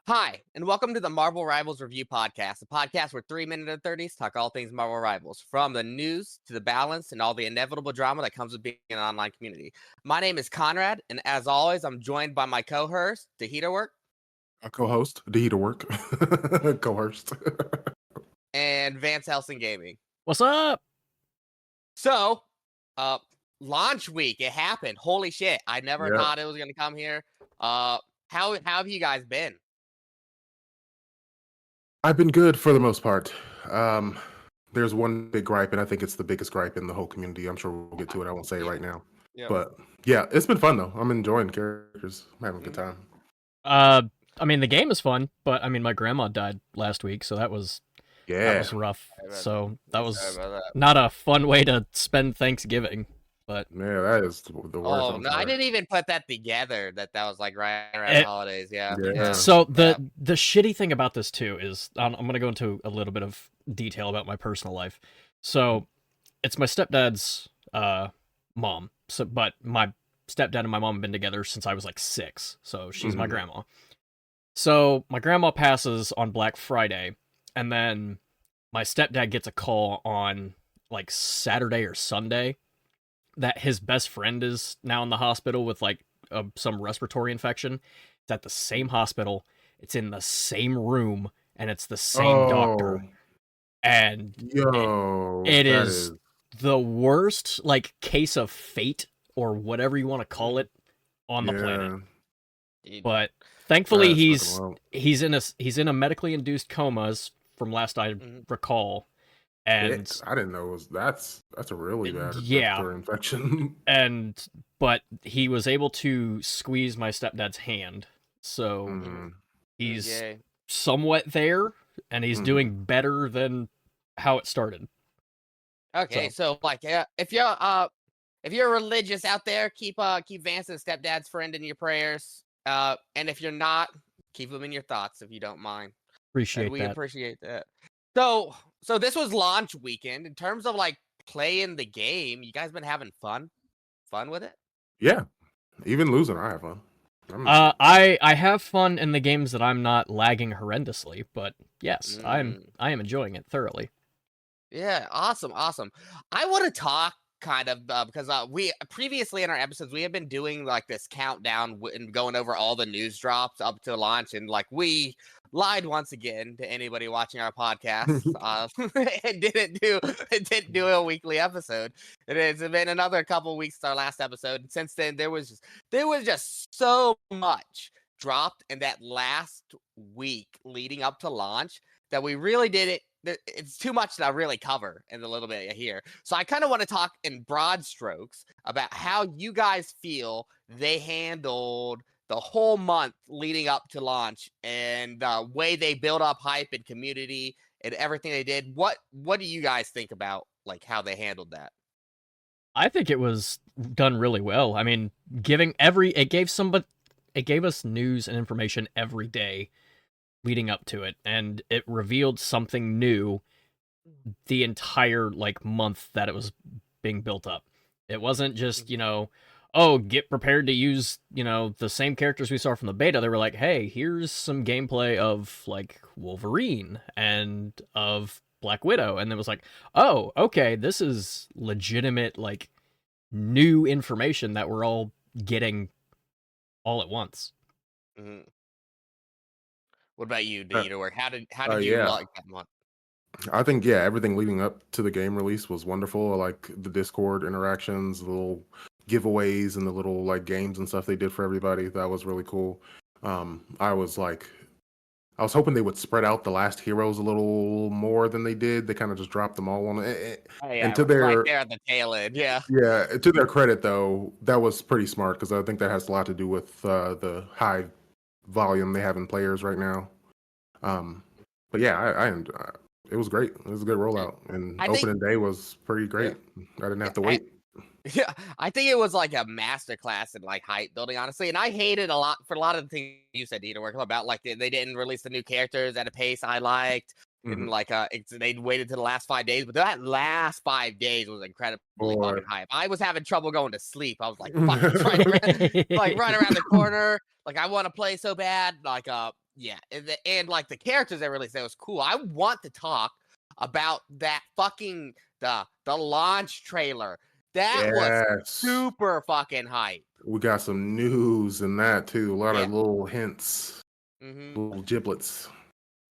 Hi, and welcome to the Marvel Rivals Review Podcast, a podcast where 3 minute and 30s talk all things Marvel Rivals, from the news to the balance and all the inevitable drama that comes with being an online community. My name is Conrad, and as always, I'm joined by my co-host, Dahita Work, A co-host, Dahita Work, co-host. and Vance Helsing Gaming. What's up? So, launch week, it happened. Holy shit, I never thought it was going to come here. How have you guys been? I've been good for the most part. There's one big gripe, and I think it's the biggest gripe in the whole community. I'm sure we'll get to it. I won't say it right now. Yep. But yeah, it's been fun though. I'm enjoying characters. I'm having a good time. I mean, the game is fun, but I mean, my grandma died last week, so that was rough. So that was not a fun way to spend Thanksgiving. But yeah, that is the worst. Oh no, I didn't even put that together. That was like right around the holidays. Yeah. So the shitty thing about this too is I'm gonna go into a little bit of detail about my personal life. So it's my stepdad's mom. So but my stepdad and my mom have been together since I was like 6. So she's my grandma. So my grandma passes on Black Friday, and then my stepdad gets a call on like Saturday or Sunday that his best friend is now in the hospital with like some respiratory infection. It's at the same hospital. It's in the same room, and it's the same doctor. And it is the worst like case of fate or whatever you want to call it on the planet. But thankfully he's in a medically induced coma from last I recall. And I didn't know that's a really bad infection. But he was able to squeeze my stepdad's hand, so he's somewhat there, and he's doing better than how it started. Okay, so like, if you're religious out there, keep Vance and stepdad's friend in your prayers. And if you're not, keep them in your thoughts if you don't mind. Appreciate that. So this was launch weekend. In terms of like playing the game, you guys been having fun with it? Yeah, even losing, I have fun. I have fun in the games that I'm not lagging horrendously, but yes, I am enjoying it thoroughly. Yeah, awesome. I want to talk kind of because we previously in our episodes we have been doing like this countdown and going over all the news drops up to launch, and like we lied once again to anybody watching our podcast. It didn't do a weekly episode. It's been another couple weeks since our last episode, and since then there was just so much dropped in that last week leading up to launch that we really did it. It's too much to really cover in the little bit here. So I kind of want to talk in broad strokes about how you guys feel they handled the whole month leading up to launch and the way they built up hype and community and everything they did. What do you guys think about like how they handled that? I think it was done really well. I mean, it gave us news and information every day leading up to it, and it revealed something new the entire like month that it was being built up. It wasn't just, get prepared to use, the same characters we saw from the beta. They were like, hey, here's some gameplay of like Wolverine and of Black Widow, and it was like, oh, okay, this is legitimate like new information that we're all getting all at once. What about you, Dahita? How did you like that month? I think everything leading up to the game release was wonderful. I like the Discord interactions, the little giveaways, and the little like games and stuff they did for everybody. That was really cool. I was hoping they would spread out the last heroes a little more than they did. They kind of just dropped them all on it. And to their right there at the tail end, yeah. To their credit, though, that was pretty smart because I think that has a lot to do with the high volume they have in players right now. But yeah, it was great. It was a good rollout, and opening day was pretty great. I didn't have to wait. Yeah, I think it was like a masterclass in like hype building, honestly. And I hated a lot of the things you said, Dahita, work about like they didn't release the new characters at a pace I liked. And like they waited to the last 5 days, but that last 5 days was incredibly fucking hype. I was having trouble going to sleep. I was like, fuck, it's right around the corner. Like I want to play so bad. Like Yeah, and like the characters they released, that was cool. I want to talk about that fucking the launch trailer. That was Yes. super fucking hype. We got some news in that too. A lot Yeah. of little hints, hmm little giblets.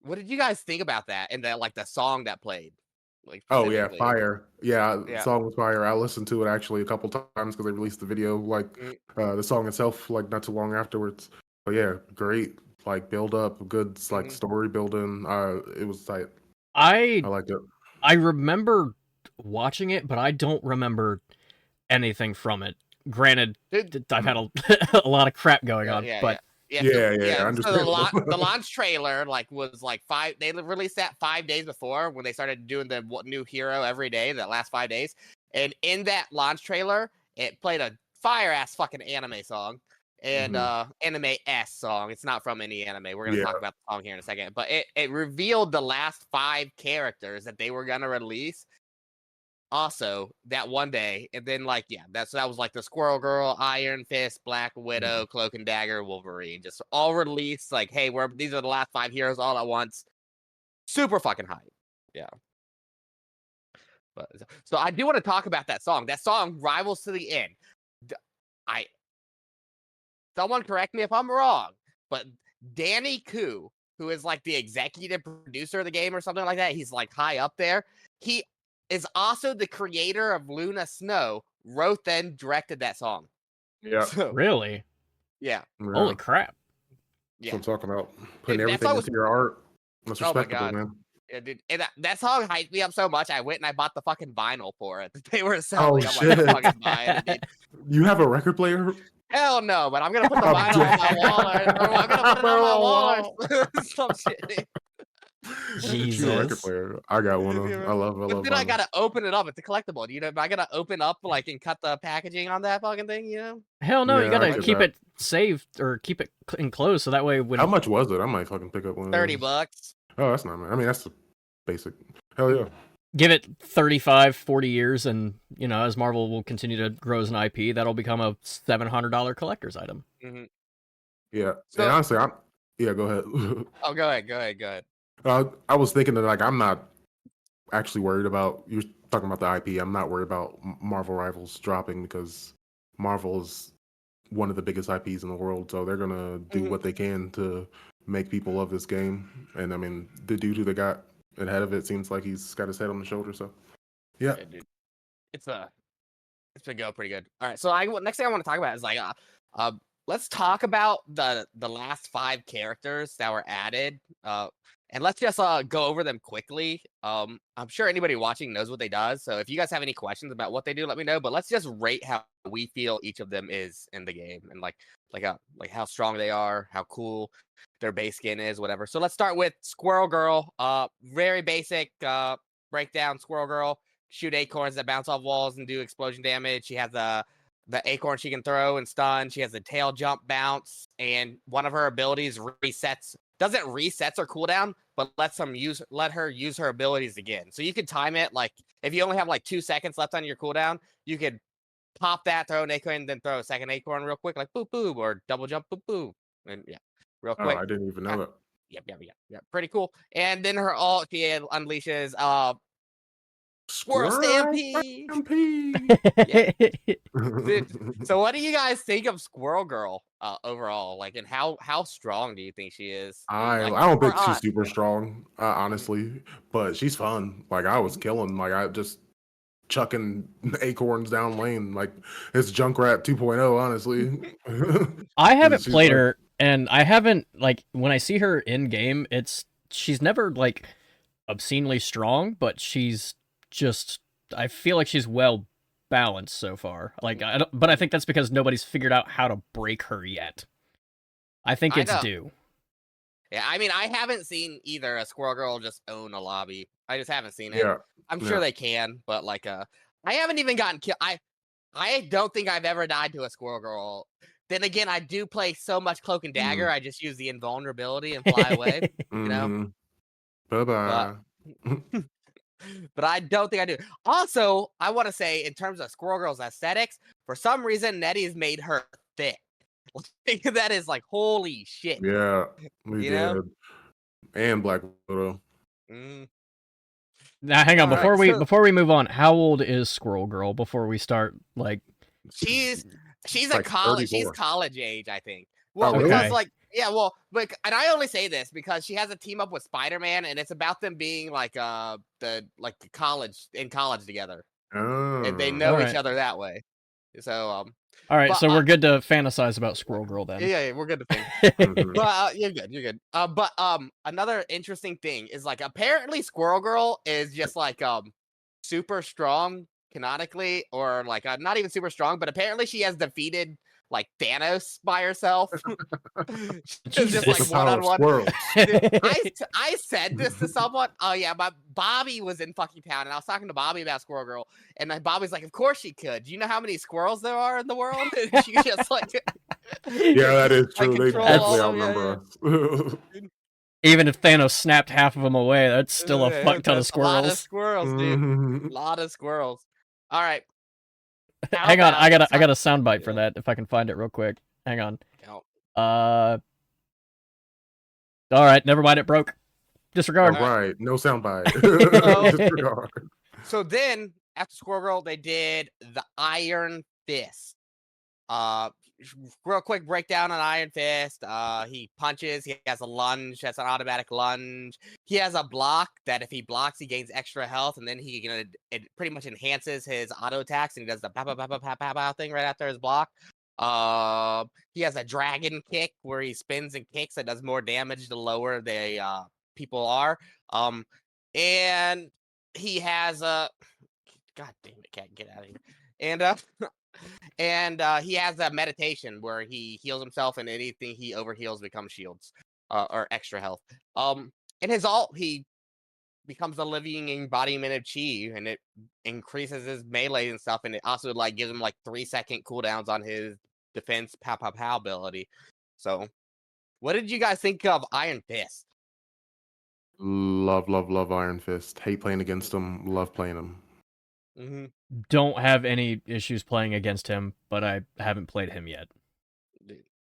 What did you guys think about that? And the like the song that played, like Oh yeah, specifically? fire. Yeah, Yeah. song was fire. I listened to it actually a couple times because they released the video, like Mm, the song itself, like not too long afterwards. But yeah, great, like build up, good like Mhm. story building. It was tight. I I liked it. I remember watching it, but I don't remember anything from it. Granted, Dude, I've had a lot of crap going on, yeah. but Yeah, Yeah, so, yeah, so understandable. the launch trailer like was like they released that 5 days before when they started doing the new hero every day that last 5 days, and in that launch trailer it played a fire ass fucking anime song and anime s song. It's not from any anime. We're gonna Yeah. talk about the song here in a second, but it revealed the last 5 characters that they were gonna release. Also, that one day, and then that was like the Squirrel Girl, Iron Fist, Black Widow, Cloak and Dagger, Wolverine, just all released. Like, hey, these are the last 5 heroes all at once. Super fucking hype, yeah. But so I do want to talk about that song. That song, Rivals to the End. I someone correct me if I'm wrong, but Danny Koo, who is like the executive producer of the game or something like that, he's like high up there. He is also the creator of Luna Snow, wrote and directed that song. Yeah. So, really, yeah. holy crap! That's what I'm talking about. Putting Dude, that everything song into your art. That's Oh my respectable, God. man. Yeah, dude, and that song hyped me up so much. I went and I bought the fucking vinyl for it. They were Oh selling. I'm shit! like, I'm fucking buying it, dude. You have a record player? Hell no, but I'm gonna put the I'm vinyl on my dead. wall. I'm gonna put it on my wall or some shit. Dude. Get you a record Jesus. player. I got one. I love But then I vinyl. gotta open it up. It's a collectible. You know, I gotta open up like and cut the packaging on that fucking thing. You know. Hell no, you Yeah, I gotta get keep that. it saved or keep it enclosed so that way when How much was it? I might fucking pick up one of those. $30. Oh, that's not bad. I mean, that's the basic. Hell yeah. give it 35, 40 years, and as Marvel will continue to grow as an IP, that'll become a $700 collector's item. Mm-hmm. Yeah. So, and honestly, yeah, go ahead. Oh, go ahead. I was thinking that like I'm not actually worried about you're talking about the IP. I'm not worried about Marvel Rivals dropping because Marvel is one of the biggest IPs in the world, so they're gonna do what they can to make people love this game. And I mean, the dude who they got ahead of it seems like he's got his head on the shoulder. So yeah, dude. It's been going pretty good. All right, so next thing I want to talk about is like let's talk about the last 5 characters that were added. And let's just go over them quickly. I'm sure anybody watching knows what they do. So if you guys have any questions about what they do, let me know. But let's just rate how we feel each of them is in the game and like how strong they are, how cool their base skin is, whatever. So let's start with Squirrel Girl. Very basic breakdown. Squirrel Girl shoot acorns that bounce off walls and do explosion damage. She has the acorn she can throw and stun. She has a tail jump bounce, and one of her abilities doesn't resets her cooldown, but let her use her abilities again. So you could time it like if you only have like 2 seconds left on your cooldown, you could pop that, throw an acorn, then throw a second acorn real quick, like boop boop, or double jump boop boop, and yeah, real oh, quick. I didn't even know that. Yep, pretty cool. And then her ult, she unleashes Squirrel Stampede. Dude, so what do you guys think of Squirrel Girl overall? Like, and how strong do you think she is? I don't think she's super strong, honestly, but she's fun. Like I was killing, like I just chucking acorns down lane, like it's Junkrat 2.0, honestly. I haven't She's played like- her, and I haven't like when I see her in game, she's never like obscenely strong, but I feel like she's well balanced so far. Like, but I think that's because nobody's figured out how to break her yet. I think it's due. Yeah, I mean, I haven't seen either a Squirrel Girl just own a lobby. I just haven't seen it. Yeah, I'm sure they can, but like, I haven't even gotten killed. I don't think I've ever died to a Squirrel Girl. Then again, I do play so much Cloak and Dagger. I just use the invulnerability and fly away. You know. Bye bye. But I don't think I do. Also, I want to say in terms of Squirrel Girl's aesthetics, for some reason, Nettie's made her thick. Like, that is like holy shit. Yeah, we You did. know? And Black Widow. Mm. Now, hang on. All right, so Before we move on, how old is Squirrel Girl? Before we start, like, she's It's a like college. She's 34. college age, I think. Oh, Well, really? because Okay. like yeah, well, but and I only say this because she has a team up with Spider-Man, and it's about them being like the college together, and they Oh. know all each right, other that way. So all right. but So we're good to fantasize about Squirrel Girl then. yeah, we're good to think. Mhm. But you're good. You're good. But another interesting thing is like apparently Squirrel Girl is just like super strong canonically, or like not even super strong, but apparently she has defeated like Thanos by herself. She's just With like the Jesus. one power on of one. squirrels. I said this to someone. Oh yeah, my Bobby was in fucking town, and I was talking to Bobby about Squirrel Girl, and then Bobby's like, "Of course she could. Do you know how many squirrels there are in the world?" And she just like, Yeah, that is like true. They control definitely all of outnumber yeah, us. Even if Thanos snapped half of them away, that's still a yeah. fuck ton of That's a lot of squirrels. squirrels, dude. A Mhm. lot of squirrels. All right, how Hang on, about let's I talk? got a soundbite for Yeah, that if I can find it real quick. Hang on. no. Uh, all right, never mind. It broke. All Disregard. All right. right, no soundbite. So Disregard. so then after Squirrel Girl, they did the Iron Fist. Uh, real quick breakdown on Iron Fist. He punches. He has a lunge. That's an automatic lunge. He has a block that if he blocks, he gains extra health, and then it pretty much enhances his auto attacks, and he does the pow pow pow pow pow pow pow thing right after his block. He has a dragon kick where he spins and kicks that does more damage the lower the people are. And he has a God damn it, cat, get out of here. And and he has a meditation where he heals himself, and anything he overheals becomes shields, or extra health. In his ult, he becomes a living embodiment of chi, and it increases his melee and stuff, and it also like gives him like 3-second cooldowns on his defense pow pow pow ability. So, what did you guys think of Iron Fist? Love, love, love Iron Fist. Hate playing against him. Love playing him. Mm-hmm. Don't have any issues playing against him, but I haven't played him yet.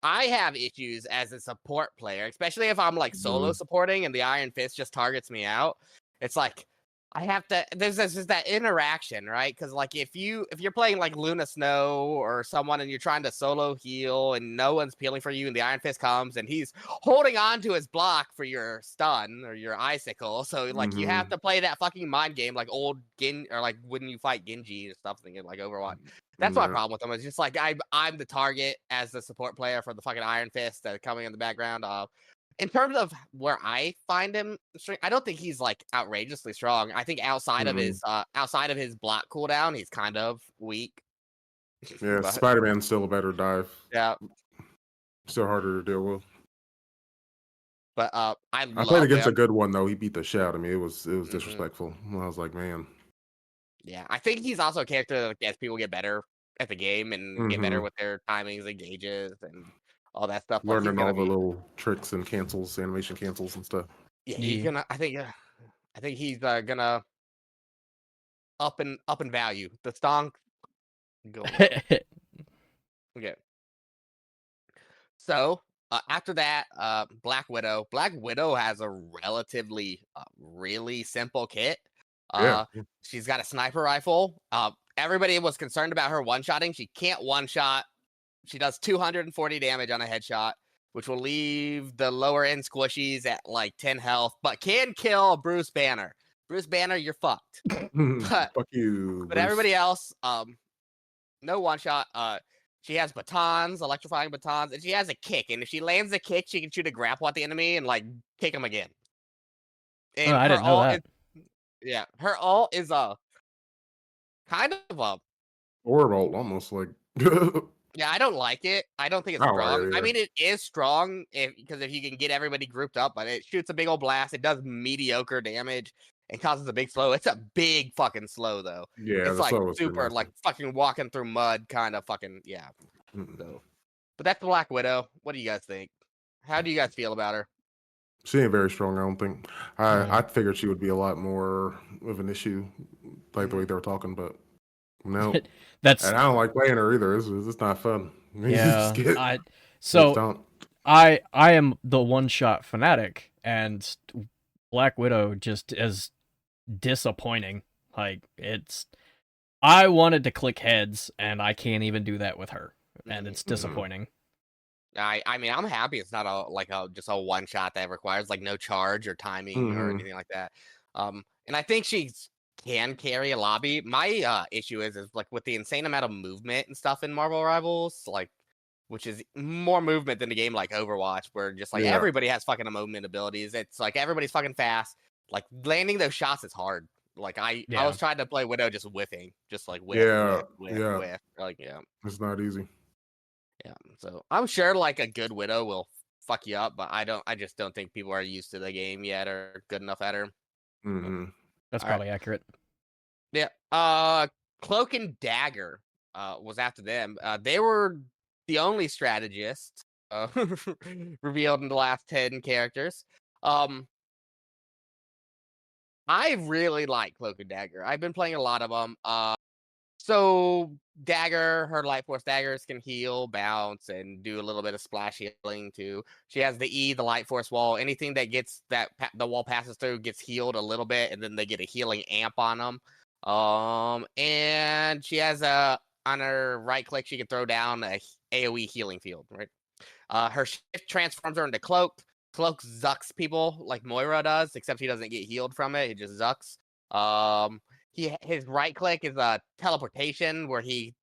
I have issues as a support player, especially if I'm like solo supporting and the Iron Fist just targets me out. It's like I have to. There's that interaction, right? Because like if you're playing like Luna Snow or someone and you're trying to solo heal and no one's peeling for you, and the Iron Fist comes and he's holding on to his block for your stun or your icicle, so like you have to play that fucking mind game like old Gin or like when you fight Genji and stuff, thinking like Overwatch. That's my problem with them. It's just like I'm the target as the support player for the fucking Iron Fist that coming in the background. In terms of where I find him, I don't think he's like outrageously strong. I think outside of his block cooldown, he's kind of weak. Yeah, But, Spider-Man's still a better dive. yeah, Still harder to deal with. but I played against him. a good one though. He beat the shit out of me. It was Mhm. disrespectful. I was like, man. Yeah, I think he's also a character that as people get better at the game and get better Mhm. with their timings and gauges and all that stuff. Like he's Learning gonna all the be, little tricks and cancels, animation cancels and stuff. yeah, he's Yeah. gonna. I think he's gonna up in value. The stonk go up. Okay. So after that, Black Widow. Black Widow has a relatively really simple kit. Yeah. She's got a sniper rifle. Everybody was concerned about her one-shotting. She can't one-shot. She does 240 damage on a headshot, which will leave the lower end squishies at like 10 health, but can kill Bruce Banner. Bruce Banner, you're fucked. But Fuck you. but everybody else, no one-shot. She has batons, electrifying batons, and she has a kick. And if she lands a kick, she can shoot a grapple at the enemy and like kick him again. Oh, And I her didn't know ult that. is her ult is kind of a Orb ult, almost like. yeah, I don't like it. I don't think it's I don't like strong. it I either. mean, it is strong because if you can get everybody grouped up, but it shoots a big old blast. It does mediocre damage and causes a big slow. It's a big fucking slow though. Yeah, It's the like slow is pretty super nasty. like fucking walking through mud kind of fucking yeah. Mm-mm. So, but that's Black Widow. What do you guys think? How do you guys feel about her? She ain't very strong, I don't think. Mm. I figured she would be a lot more of an issue, like the way they were talking, but no. That's And I don't like playing her either. It's not fun. You yeah. just get- So don't. I am the one shot fanatic, and Black Widow just is disappointing. Like it's I wanted to click heads, and I can't even do that with her, and it's disappointing. I mean, I'm happy it's not just a one shot that requires like no charge or timing or anything like that. And I think she can carry a lobby. My issue is like with the insane amount of movement and stuff in Marvel Rivals, like which is more movement than a game like Overwatch, where just like everybody has fucking movement abilities. It's like everybody's fucking fast. Like landing those shots is hard. Like I was trying to play Widow just whiffing, just like whiff. Like it's not easy. Yeah, so I'm sure like a good Widow will fuck you up, but I just don't think people are used to the game yet or good enough at her. That's probably accurate. Yeah. Cloak and Dagger was after them. They were the only strategist revealed in the last 10 characters. I really like Cloak and Dagger. I've been playing a lot of them. So Dagger, her Light Force daggers can heal, bounce, and do a little bit of splash healing too. She has the E, the Light Force wall. Anything that gets the wall passes through gets healed a little bit, and then they get a healing amp on them. And she has on her right click, she can throw down a AoE healing field. Right. Her shift transforms her into Cloak. Cloak zucks people like Moira does, except he doesn't get healed from it. He just zucks. His right click is a teleportation where he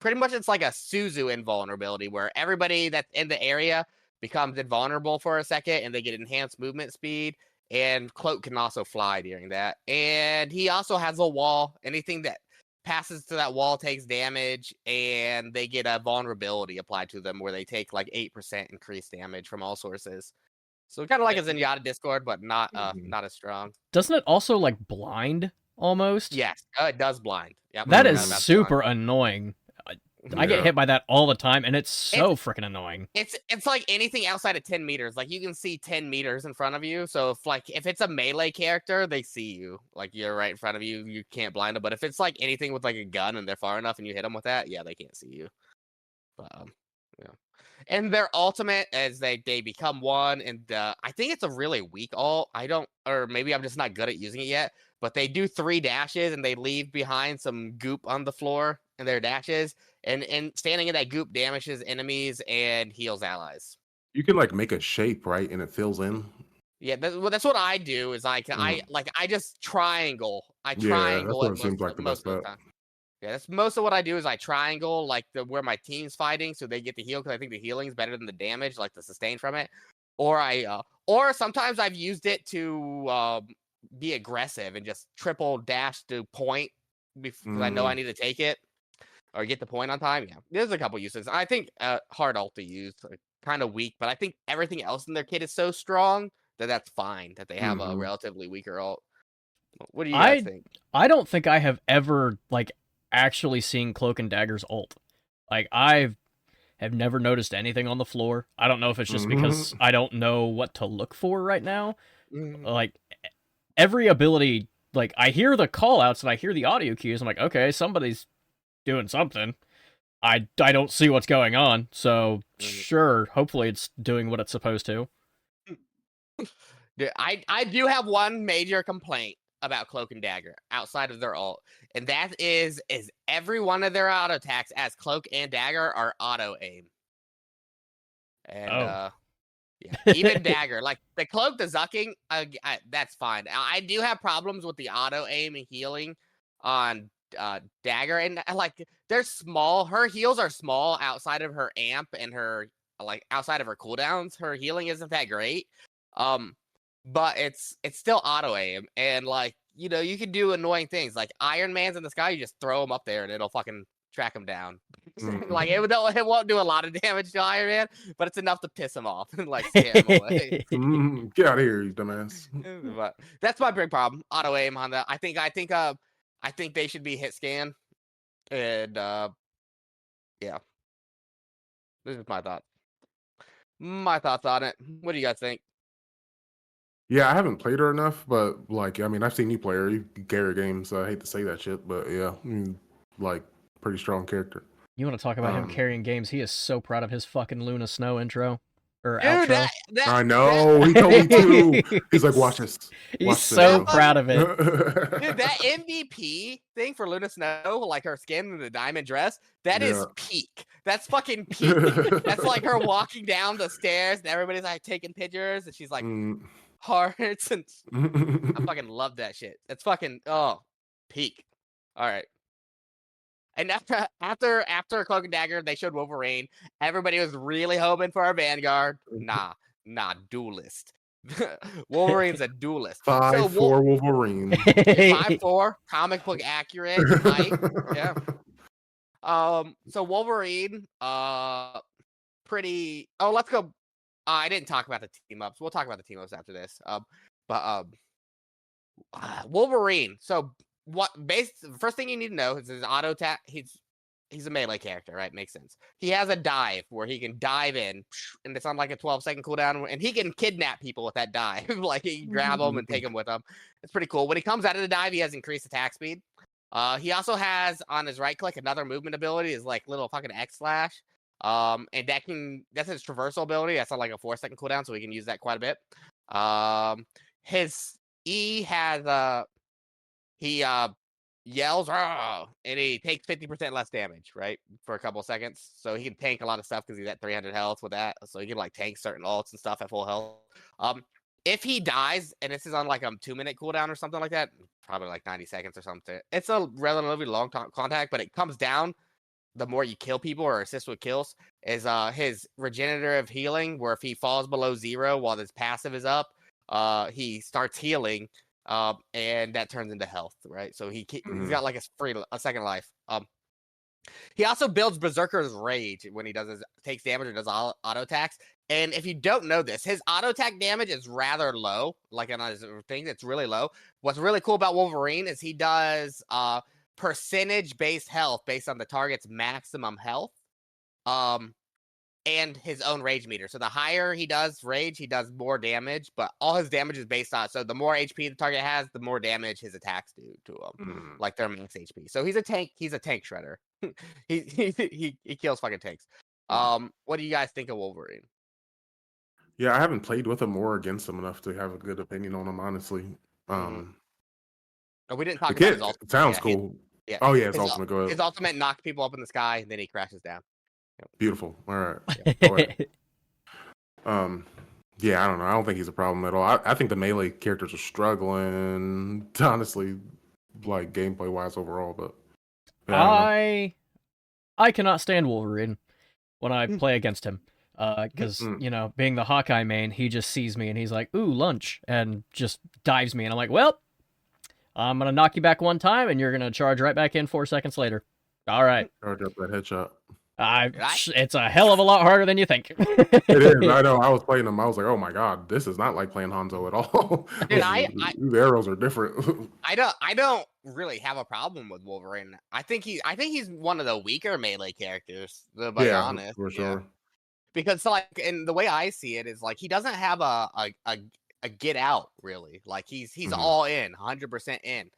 pretty much it's like a Suzu invulnerability where everybody that's in the area becomes invulnerable for a second and they get enhanced movement speed. And Cloak can also fly during that. And he also has a wall. Anything that passes to that wall takes damage, and they get a vulnerability applied to them where they take like 8% increased damage from all sources. So kind of like a Zenyatta Discord, but not as strong. Doesn't it also like blind almost? Yes, it does blind. Yep, that is super annoying. I get hit by that all the time, and it's so freaking annoying. It's like anything outside of 10 meters. Like you can see 10 meters in front of you. So if it's a melee character, they see you. Like you're right in front of you. You can't blind them. But if it's like anything with like a gun and they're far enough and you hit them with that, yeah, they can't see you. But yeah. And their ultimate as they become one, and I think it's a really weak ult. Or maybe I'm just not good at using it yet. But they do 3 dashes and they leave behind some goop on the floor in their dashes, and standing in that goop damages enemies and heals allies. You can like make a shape, right, and it fills in. Yeah, that's what I do. Is I just triangle. I triangle that's what it seems like the best bet. Yeah, that's most of what I do is I triangle like where my team's fighting, so they get the heal because I think the healing is better than the damage, like the sustain from it. Or sometimes I've used it to be aggressive and just triple dash to point because I know I need to take it or get the point on time. Yeah, there's a couple uses. I think hard ult to use, kind of weak, but I think everything else in their kit is so strong that that's fine that they have a relatively weaker ult. What do you guys think? I don't think I have ever like actually seen Cloak and Dagger's ult. Like I have never noticed anything on the floor. I don't know if it's just because I don't know what to look for right now. Like every ability, like I hear the call outs and I hear the audio cues. I'm like, okay, somebody's doing something. I don't see what's going on. So sure, hopefully it's doing what it's supposed to. I do have one major complaint about Cloak and Dagger outside of their ult, and that is every one of their auto attacks as Cloak and Dagger are auto aim. And yeah, even Dagger, like the Cloak, the zucking, that's fine. I do have problems with the auto aim and healing on Dagger, and like they're small. Her heals are small outside of her amp and her like outside of her cooldowns. Her healing isn't that great. But it's still auto aim, and like you know you can do annoying things like Iron Man's in the sky. You just throw him up there and it'll fucking track him down. Like it won't do a lot of damage to Iron Man, but it's enough to piss him off and like scare him away. Get out of here, you dumbass. But that's my big problem. Auto aim on that. I think they should be hit scan, and yeah. This is my thought. My thoughts on it. What do you guys think? Yeah, I haven't played her enough, but like, I mean, I've seen you play her. You carry games. So I hate to say that shit, but yeah, like, pretty strong character. You want to talk about him Um, carrying games? He is so proud of his fucking Luna Snow intro or Dude, outro. I know. He told me too. He's like, watch this. He's Watch so this, proud of it. dude, that MVP thing for Luna Snow, like her skin and the diamond dress, that is Yeah. peak. That's fucking peak. That's like her walking down the stairs and everybody's like taking pictures and she's like hearts and I fucking love that shit. It's fucking peak. All right. And after Cloak and Dagger, they showed Wolverine. Everybody was really hoping for a Vanguard. Nah, duelist. Wolverine's a duelist. 5'4" Wolverine. 5'4", comic book accurate height. Yeah. So Wolverine, pretty. Oh, let's go. I didn't talk about the team ups. We'll talk about the team ups after this. Wolverine. So the first thing you need to know is his auto attack. He's a melee character, right? Makes sense. He has a dive where he can dive in, and it's on like a 12-second cooldown, and he can kidnap people with that dive. Like he can grab them and take them with him. It's pretty cool. When he comes out of the dive, he has increased attack speed. He also has on his right click another movement ability, is like little fucking X slash. And that's his traversal ability. That's on like a 4-second cooldown, so we can use that quite a bit. His E has he yells and he takes 50% less damage, right, for a couple of seconds. So he can tank a lot of stuff because he's at 300 health with that. So he can like tank certain ults and stuff at full health. If he dies, and this is on like a 2-minute cooldown or something like that, probably like 90 seconds or something. It's a relatively long contact, but it comes down the more you kill people or assist with kills. Is his regenerative healing, where if he falls below 0 while his passive is up, he starts healing. And that turns into health, right? So he's got like a second life. He also builds Berserker's Rage when he takes damage or does auto attacks. And if you don't know this, his auto attack damage is rather low. Like on his thing, it's really low. What's really cool about Wolverine is he does percentage based health based on the target's maximum health. And his own rage meter. So the higher he does rage, he does more damage, but all his damage is based on. So the more HP the target has, the more damage his attacks do to him, like their max HP. So he's a tank. He's a tank shredder. he kills fucking tanks. What do you guys think of Wolverine? Yeah, I haven't played with him or against him enough to have a good opinion on him, honestly. Oh, we didn't talk the about kid his ultimate. sounds cool. Yeah. Oh yeah, his ultimate. Go ahead. His ultimate knocks people up in the sky, and then he crashes down. Beautiful. All right. Go ahead. Yeah, I don't know. I don't think he's a problem at all. I think the melee characters are struggling, honestly, like gameplay wise overall. But yeah, I cannot stand Wolverine when I play against him. Because you know, being the Hawkeye main, he just sees me and he's like, "Ooh, lunch," and just dives me, and I'm like, "Well, I'm gonna knock you back one time, and you're gonna charge right back in 4 seconds later." All right. Charge up that headshot. It's a hell of a lot harder than you think. It is. I know. I was playing them. I was like, "Oh my god, this is not like playing Hanzo at all." Dude, the arrows are different. I don't really have a problem with Wolverine. I think he's one of the weaker melee characters, to be honest. For sure. Yeah. Because like, and the way I see it is like he doesn't have a get out really. Like he's all in, 100% in.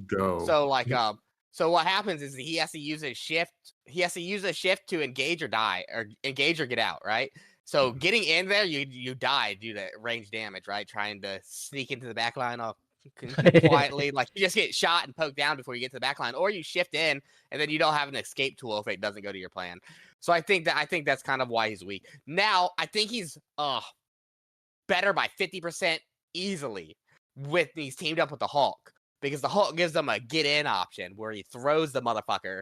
Go. So like so what happens is he has to use a shift. He has to use a shift to engage or die, or engage or get out, right? So getting in there, you die due to range damage, right? Trying to sneak into the back line all quietly, like you just get shot and poked down before you get to the back line, or you shift in and then you don't have an escape tool if it doesn't go to your plan. So I think that's kind of why he's weak. Now I think he's better by 50% easily with he's teamed up with the Hulk. Because the Hulk gives them a get in option where he throws the motherfucker.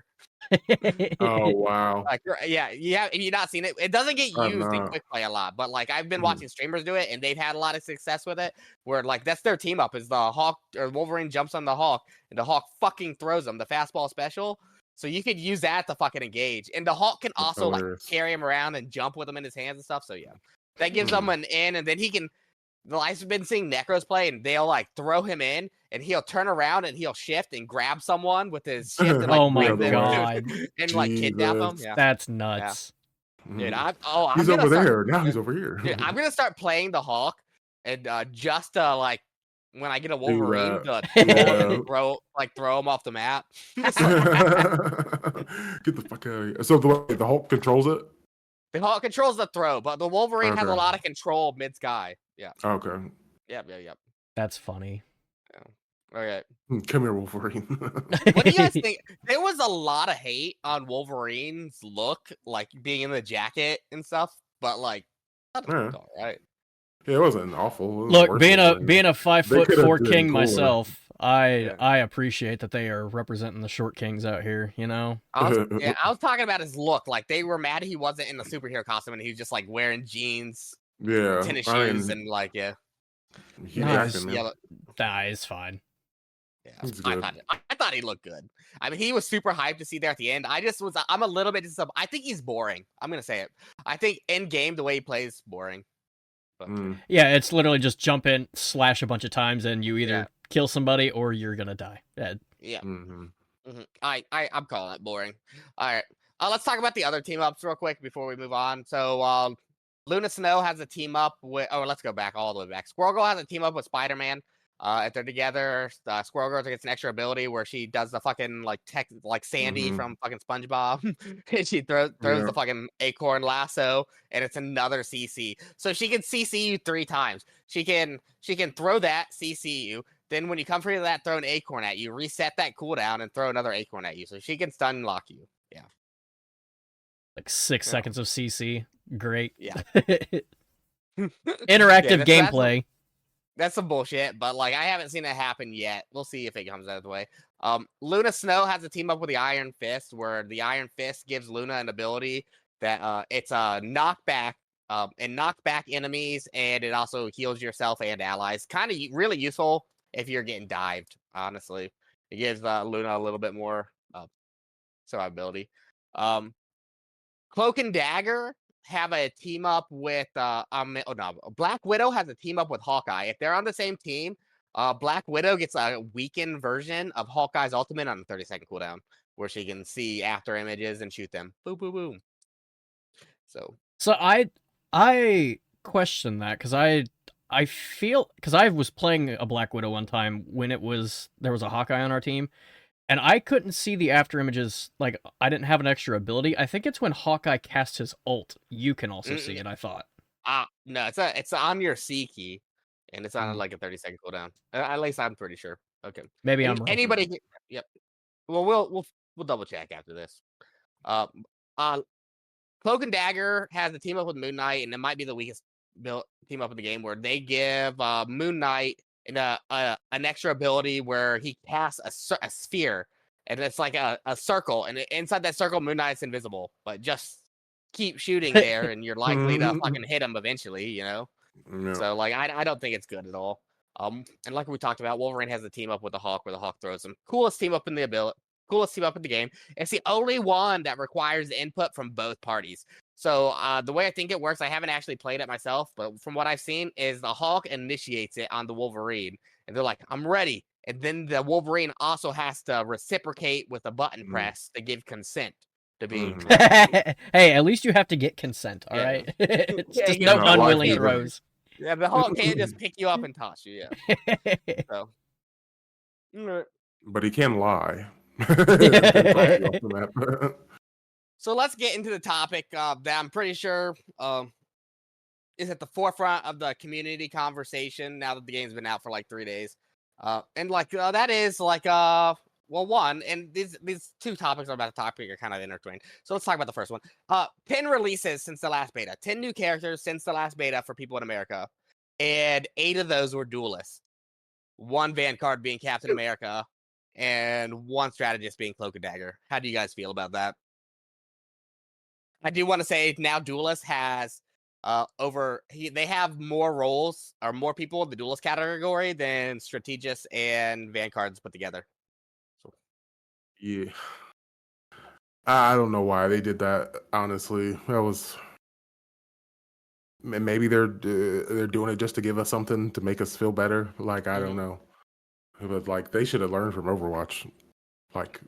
Oh wow! Like yeah. If you've not seen it, it doesn't get used in quick play a lot. But like I've been watching streamers do it, and they've had a lot of success with it. Where like that's their team up is the Hulk or Wolverine jumps on the Hulk, and the Hulk fucking throws him the fastball special. So you could use that to fucking engage, and the Hulk can also like carry him around and jump with him in his hands and stuff. So yeah, that gives him an in, and then he can. I've been seeing Necros play, and they'll like throw him in, and he'll turn around and he'll shift and grab someone with his shift. And, like, oh my god! And like kidnap him. Yeah. That's nuts. Yeah. Dude, he's over there now. He's over here. Dude, I'm gonna start playing the Hulk, and just to like when I get a Do Wolverine to that. pull him Yeah. and throw him off the map. Get the fuck out of here. So the Hulk controls it? The Hulk controls the throw, but the Wolverine has a Okay. lot of control mid sky. Yeah. Okay. Yep. That's funny. Okay. Come here, Wolverine. What do you guys think? There was a lot of hate on Wolverine's look, like being in the jacket and stuff, but like, I thought it looked all right. Yeah, it wasn't awful. It was Look, worse being Wolverine. a 5'4" been king cooler. myself, Yeah. I appreciate that they are representing the short kings out here. You know, I was talking about his look. Like they were mad he wasn't in the superhero costume and he was just like wearing jeans, Yeah. tennis I shoes, mean, and like Hugh Nice. Jackman, man. yellow. nah, it's fine. Yeah, He's I good. thought he looked good. I mean, he was super hyped to see there at the end. I'm a little bit disappointed. I think he's boring. I'm gonna say it. I think in game the way he plays boring. But Yeah, it's literally just jump in, slash a bunch of times, and you either Yeah. kill somebody or you're gonna die. yeah, mhm. I'm calling it boring. All right, let's talk about the other team ups real quick before we move on. So Luna Snow has a team up with. Oh, let's go back all the way back. Squirrel Girl has a team up with Spider-Man. If they're together, Squirrel Girl gets an extra ability where she does the fucking like Sandy Mhm. from fucking SpongeBob, and she throws Yeah. the fucking acorn lasso, and it's another CC. So she can CC you 3 times. She can throw that CC you. Then when you come for that, throw an acorn at you, reset that cooldown, and throw another acorn at you. So she can stun lock you. Yeah. Like 6 Yeah. seconds of CC, great. Yeah. Interactive Yeah, gameplay. That's some bullshit, but like I haven't seen it happen yet. We'll see if it comes out of the way. Luna Snow has a team up with the Iron Fist, where the Iron Fist gives Luna an ability that it's a knockback, and knock back enemies, and it also heals yourself and allies. Kind of really useful if you're getting dived. Honestly, it gives Luna a little bit more survivability. Cloak and Dagger have a team up with Black Widow has a team up with Hawkeye. If they're on the same team, Black Widow gets a weakened version of Hawkeye's ultimate on a 30-second cooldown, where she can see after images and shoot them. Boom, boom, boom. So I question that because I feel because I was playing a Black Widow one time when there was a Hawkeye on our team, and I couldn't see the after images. Like I didn't have an extra ability. I think it's when Hawkeye casts his ult, you can also see it. I thought. no, it's on your C key, and it's on like a 30-second cooldown. At least I'm pretty sure. Okay, Maybe I'm wrong. anybody. Yep. Well, we'll double check after this. Cloak and Dagger has a team up with Moon Knight, and it might be the weakest team up in the game, where they give Moon Knight an extra ability where he casts a sphere, and it's like a circle, and inside that circle, Moon Knight's invisible, but just keep shooting there, and you're likely to fucking hit him eventually, you know. Yeah. So like, I don't think it's good at all. And like we talked about, Wolverine has a team up with the Hawk, where the Hawk throws him. Coolest team up in the game. It's the only one that requires input from both parties. So the way I think it works, I haven't actually played it myself, but from what I've seen, is the Hawk initiates it on the Wolverine, and they're like, "I'm ready," and then the Wolverine also has to reciprocate with a button press to give consent to being. Hey, at least you have to get consent. All Yeah. right. It's Yeah, just you no know, unwilling like- throws. Yeah, the Hawk can't just pick you up and toss you. Yeah. So. But he can lie. So let's get into the topic that I'm pretty sure is at the forefront of the community conversation now that the game's been out for like 3 days. And like that is like one, and these 2 topics I'm about to talk about are kind of intertwined. So let's talk about the first one. 10 releases since the last beta. 10 new characters since the last beta for people in America. And 8 of those were duelists. 1 Vanguard being Captain America, and 1 strategist being Cloak and Dagger. How do you guys feel about that? I do want to say now Duelist has they have more roles or more people in the Duelist category than Strategists and Vanguards put together. So. Yeah. I don't know why they did that, honestly. That was maybe they're doing it just to give us something to make us feel better. Like I don't know. But like they should have learned from Overwatch. Like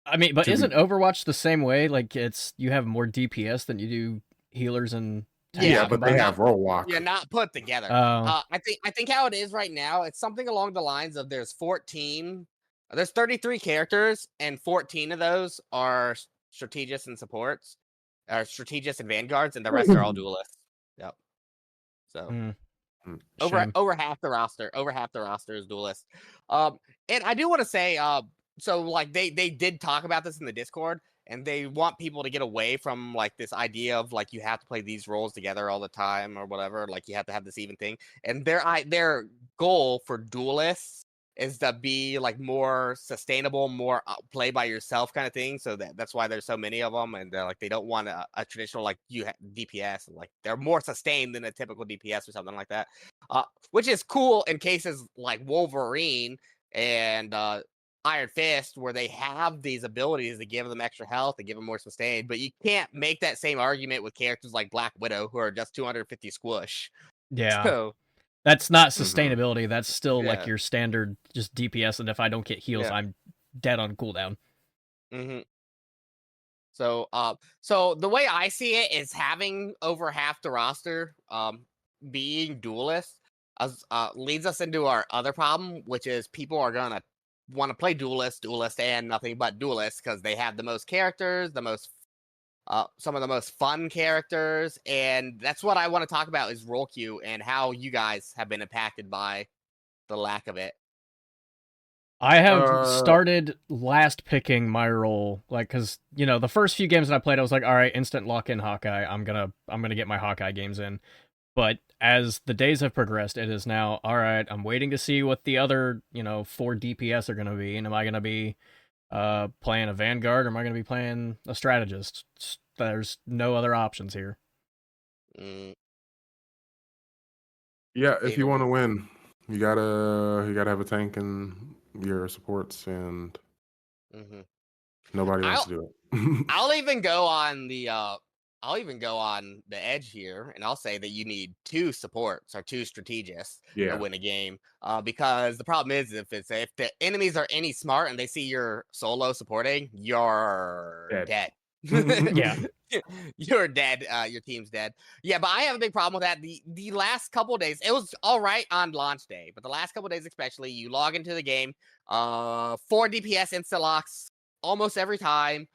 I mean, but to isn't be- Overwatch the same way? Like you have more DPS than you do healers and tanks Yeah, but they combined? have roll walk. You're not put together. Oh, I think how it is right now, it's something along the lines of there's 33 characters, and 14 of those are strategists and supports, or strategists and vanguards, and the rest are all duelists. Yep. So mm, over shame. half the roster is duelist. And I do want to say, so like they did talk about this in the Discord, and they want people to get away from like this idea of like you have to play these roles together all the time or whatever, like you have to have this even thing. And their goal for duelists is to be like more sustainable, more play by yourself kind of thing. So that's why there's so many of them, and like they don't want a traditional like DPS. Like they're more sustained than a typical DPS or something like that, which is cool in cases like Wolverine and Iron Fist, where they have these abilities to give them extra health and give them more sustained. But you can't make that same argument with characters like Black Widow, who are just 250 squish. Yeah. So That's not Mhm. sustainability. That's still like Yeah. your standard just DPS, and if I don't get heals, Yeah. I'm dead on cooldown. So the way I see it is having over half the roster being duelists leads us into our other problem, which is people are gonna want to play duelist, and nothing but duelists because they have the most characters, some of the most fun characters, and that's what I want to talk about is role queue and how you guys have been impacted by the lack of it. I have Uh, started last picking my role, like, cause the first few games that I played, I was like, all right, instant lock in Hawkeye. I'm gonna get my Hawkeye games in. But as the days have progressed, it is now all right. I'm waiting to see what the other 4 DPS are gonna be, and am I gonna be playing a Vanguard or am I gonna be playing a strategist? There's no other options here. Mm, Yeah, if you David, want to win, you gotta have a tank and your supports, and mhm. nobody wants I'll to do it. I'll even go on the edge here, and I'll say that you need 2 supports or 2 strategists to Yeah, win a game. Because the problem is if the enemies are any smart and they see you're solo supporting, you're Dead. dead. Yeah. You're dead. Your team's dead. Yeah, but I have a big problem with that. The last couple of days, it was all right on launch day, but the last couple of days, especially, you log into the game, 4 DPS insta locks almost every time.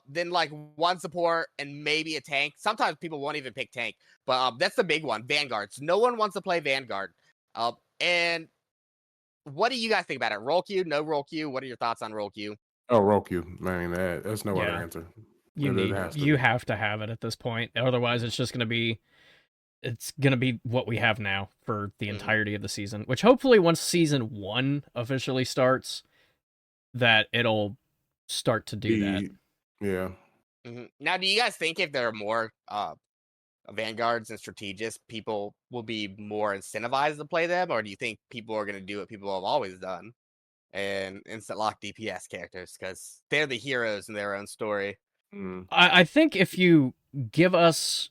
Then like 1 support and maybe a tank. Sometimes people won't even pick tank, but that's the big one. Vanguards. No one wants to play Vanguard. And what do you guys think about it? Roll queue, no roll queue. What are your thoughts on roll queue? Oh, Roku, man, that's no other Yeah. answer. You It has to you be. have to have it at this point. Otherwise, it's gonna be what we have now for the Mhm. entirety of the season. Which hopefully, once season 1 officially starts, that it'll start to do that. Yeah. Now, do you guys think if there are more Vanguards and strategists, people will be more incentivized to play them, or do you think people are going to do what people have always done and instant lock DPS characters because they're the heroes in their own story? Mm. I think if you give us,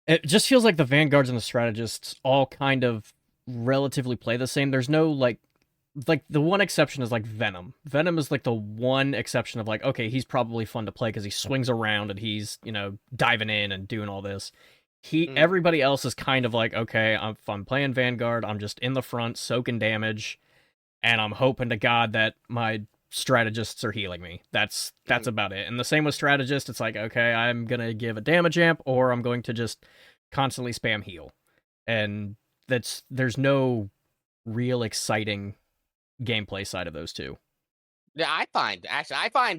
it just feels like the Vanguards and the strategists all kind of relatively play the same. There's no like the one exception is like Venom. Venom is like the one exception of like, okay, he's probably fun to play because he swings around and he's diving in and doing all this. Everybody else is kind of like, okay, if I'm playing Vanguard, I'm just in the front soaking damage, and I'm hoping to God that my strategists are healing me. That's about it. And the same with strategist. It's like, okay, I'm gonna give a damage amp, or I'm going to just constantly spam heal, and there's no real exciting gameplay side of those two. Yeah, I find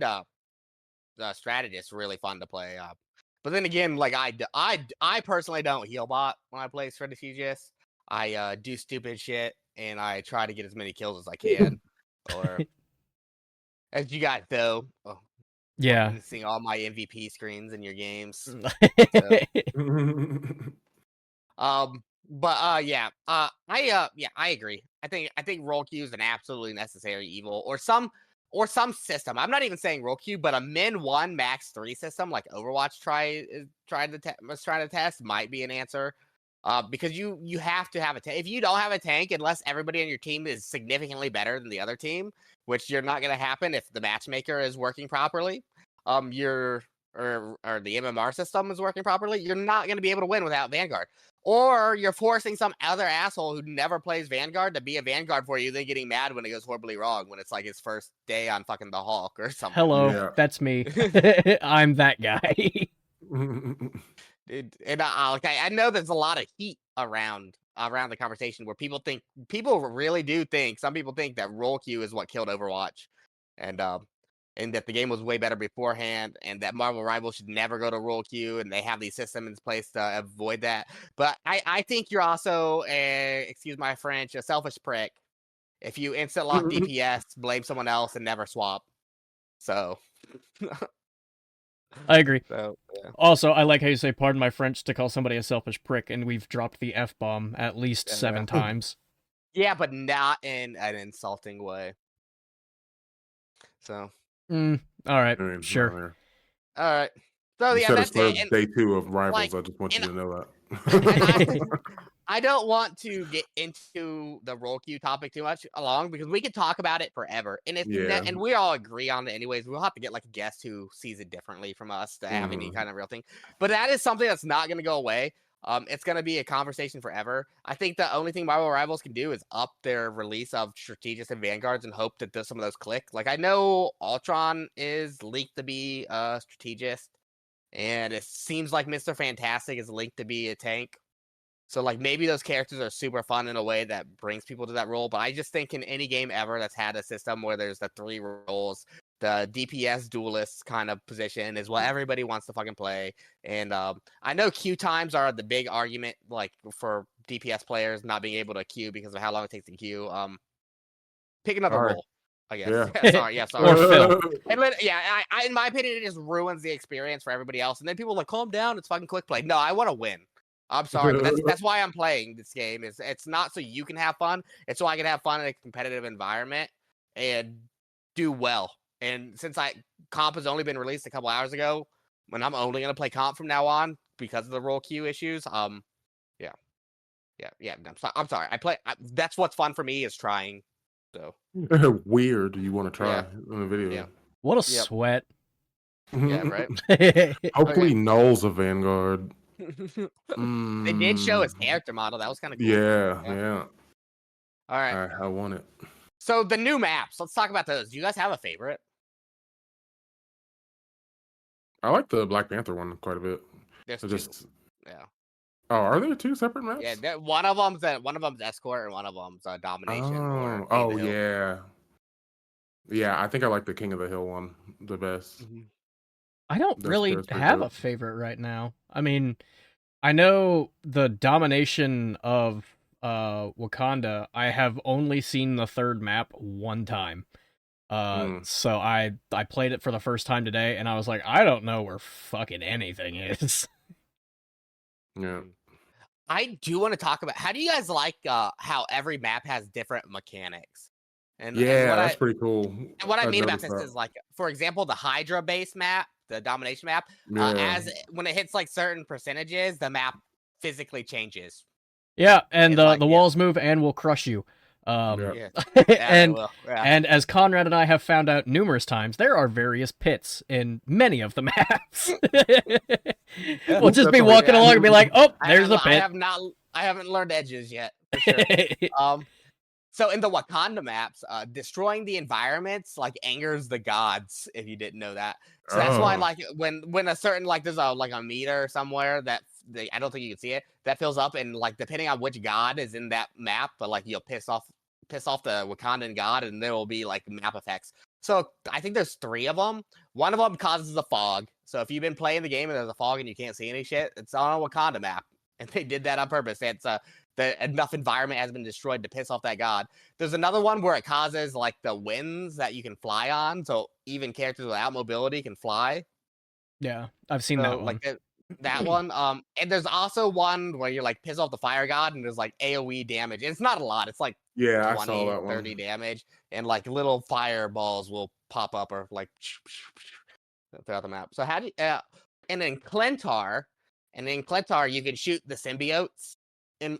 the strategist really fun to play. But then again, like I personally don't heal bot when I play strategist. I do stupid shit and I try to get as many kills as I can. Or as you guys know, Yeah. witnessing all my MVP screens in your games. Yeah. I agree. I think roll queue is an absolutely necessary evil, or some system. I'm not even saying roll queue, but a min 1 max 3 system like Overwatch was trying to test might be an answer. Because you have to have a tank. If you don't have a tank, unless everybody on your team is significantly better than the other team, which you're not going to happen if the matchmaker is working properly, you're or the MMR system is working properly, you're not going to be able to win without Vanguard. Or you're forcing some other asshole who never plays Vanguard to be a Vanguard for you, then getting mad when it goes horribly wrong when it's like his first day on fucking the Hulk or something. Hello, Yeah. that's me. I'm that guy. Dude, and I know there's a lot of heat around the conversation where people really do think, some people think that roll queue is what killed Overwatch, and that the game was way better beforehand, and that Marvel Rivals should never go to roll queue, and they have these systems in place to avoid that. But I think you're also excuse my French, a selfish prick if you instant lock DPS, blame someone else, and never swap. So I agree. yeah. Also, I like how you say "pardon my French" to call somebody a selfish prick, and we've dropped the F-bomb at least 7 times. Yeah, but not in an insulting way. So. All right, I mean, sure. All right. So yeah, that's it. And, day 2 of Rivals. like, I just want you to know that. I don't want to get into the roll queue topic too much along because we could talk about it forever. And if and we all agree on it anyways, we'll have to get like a guest who sees it differently from us to have any kind of real thing. But that is something that's not going to go away. It's going to be a conversation forever. I think the only thing Marvel Rivals can do is up their release of Strategists and Vanguards and hope that some of those click. Like, I know Ultron is linked to be a Strategist, and it seems like Mr. Fantastic is linked to be a tank. So, like, maybe those characters are super fun in a way that brings people to that role. But I just think in any game ever that's had a system where there's the 3 roles, the DPS duelist kind of position is what everybody wants to fucking play. And I know queue times are the big argument, like, for DPS players not being able to queue because of how long it takes to queue. Pick another role, I guess. Yeah. Sorry. Or Phil. And I, in my opinion, it just ruins the experience for everybody else. And then people are like, calm down, it's fucking quick play. No, I want to win. I'm sorry, but that's why I'm playing this game. It's not so you can have fun. It's so I can have fun in a competitive environment and do well. And since comp has only been released a couple hours ago, when I'm only gonna play comp from now on because of the roll queue issues, yeah. I'm sorry. That's what's fun for me is trying. So weird. You want to try in a video? Yeah. What a sweat. Yeah, right. Hopefully, Null's a Vanguard. They did show his character model. That was kind of cool. Yeah. All right. I want it. So the new maps. Let's talk about those. Do you guys have a favorite? I like the Black Panther one quite a bit. There's So two. just Yeah. oh, are there 2 separate maps? Yeah. One of them's escort and one of them's domination. or King Oh of the Hill. yeah. Yeah, I think I like the King of the Hill one the best. I don't That's really pretty have good. a favorite right now. I mean, I know the domination of Wakanda. I have only seen the 3rd map one time. So I played it for the first time today, and I was like, I don't know where fucking anything is. Yeah. I do want to talk about how do you guys like how every map has different mechanics? And Yeah, that's pretty cool. what I mean about noticed this that. is, like, for example, the Hydra base map, the domination map, as when it hits like certain percentages, the map physically changes. Yeah, and It's like, the walls move and will crush you. Yeah, and well, yeah. and as Conrad and I have found out numerous times, there are various pits in many of the maps. We'll just be walking along and be like, "Oh, there's a pit." I haven't learned edges yet. For sure. So in the Wakanda maps, destroying the environments like angers the gods. If you didn't know that, so that's why like when a certain like there's a meter somewhere that I don't think you can see it that fills up, and like depending on which god is in that map, but like you'll piss off the Wakandan god, and there will be like map effects. So I think there's 3 of them. One of them causes a fog. So if you've been playing the game and there's a fog and you can't see any shit, it's on a Wakanda map, and they did that on purpose. It's enough environment has been destroyed to piss off that god. There's another one where it causes like the winds that you can fly on, so even characters without mobility can fly. Yeah, I've seen that one. Like that one. And there's also one where you're like piss off the fire god, and there's like AoE damage. It's not a lot. It's like 20, I saw that 30 one. damage, and like little fireballs will pop up or like throughout the map. So how do you, and in Clentar, you can shoot the symbiotes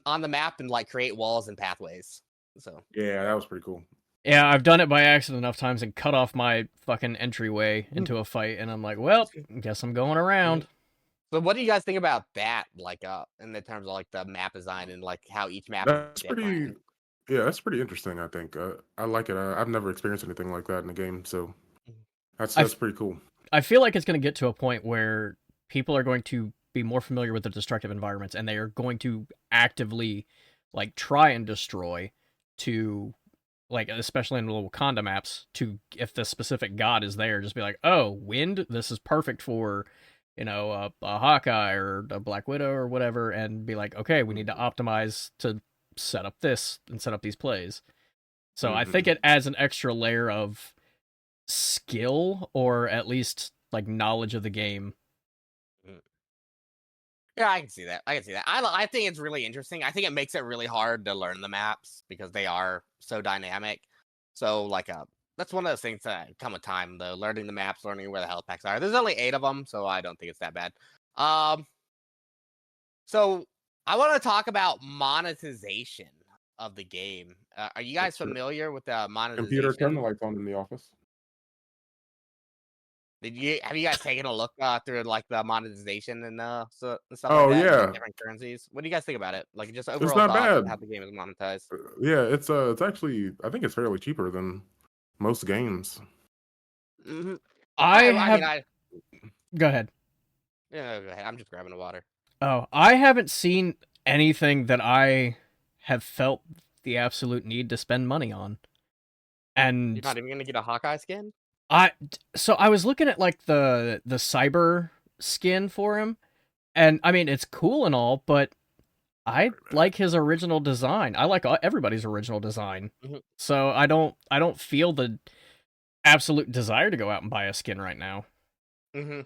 on the map and like create walls and pathways. So Yeah, that was pretty cool. Yeah, I've done it by accident enough times and cut off my fucking entryway into a fight, and I'm like, well, guess I'm going around. So what do you guys think about that? Like, in the terms of like the map design and like how each map is That's different. pretty. Yeah, that's pretty interesting. I think I like it. I've never experienced anything like that in a game, so I, that's pretty cool. I feel like it's going to get to a point where people are going to be more familiar with the destructive environments, and they are going to actively like try and destroy to like especially in the Wakanda maps to if the specific god is there, just be like, oh, wind, this is perfect for a Hawkeye or a Black Widow or whatever, and be like, okay, we need to optimize to set up this and set up these plays. So I think Mhm. it adds an extra layer of skill or at least like knowledge of the game. Mm. Yeah, I can see that. I can see that. I think it's really interesting. I think it makes it really hard to learn the maps because they are so dynamic. So like that's one of those things that come with time though. Learning the maps, learning where the health packs are. There's only 8 of them, so I don't think it's that bad. Um, so I want to talk about monetization of the game. Are you guys Sure. familiar with the Computer, turn the monetization? lights on in the office. Have you guys taken a look through like the monetization and and stuff like Oh that and like yeah, different currencies? What do you guys think about it? Like just it's overall not thoughts of how bad. the game is monetized. Yeah, it's actually I think it's fairly cheaper than most games. Hmm. I I mean have I Go ahead. yeah, go ahead. I'm just grabbing the water. Oh, I haven't seen anything that I have felt the absolute need to spend money on. You're And not even gonna get a Hawkeye skin? I was looking at like the cyber skin for him, and I mean it's cool and all, but I like his original design. I like everybody's original design. Hmm. So I don't feel the absolute desire to go out and buy a skin right now. Hmm.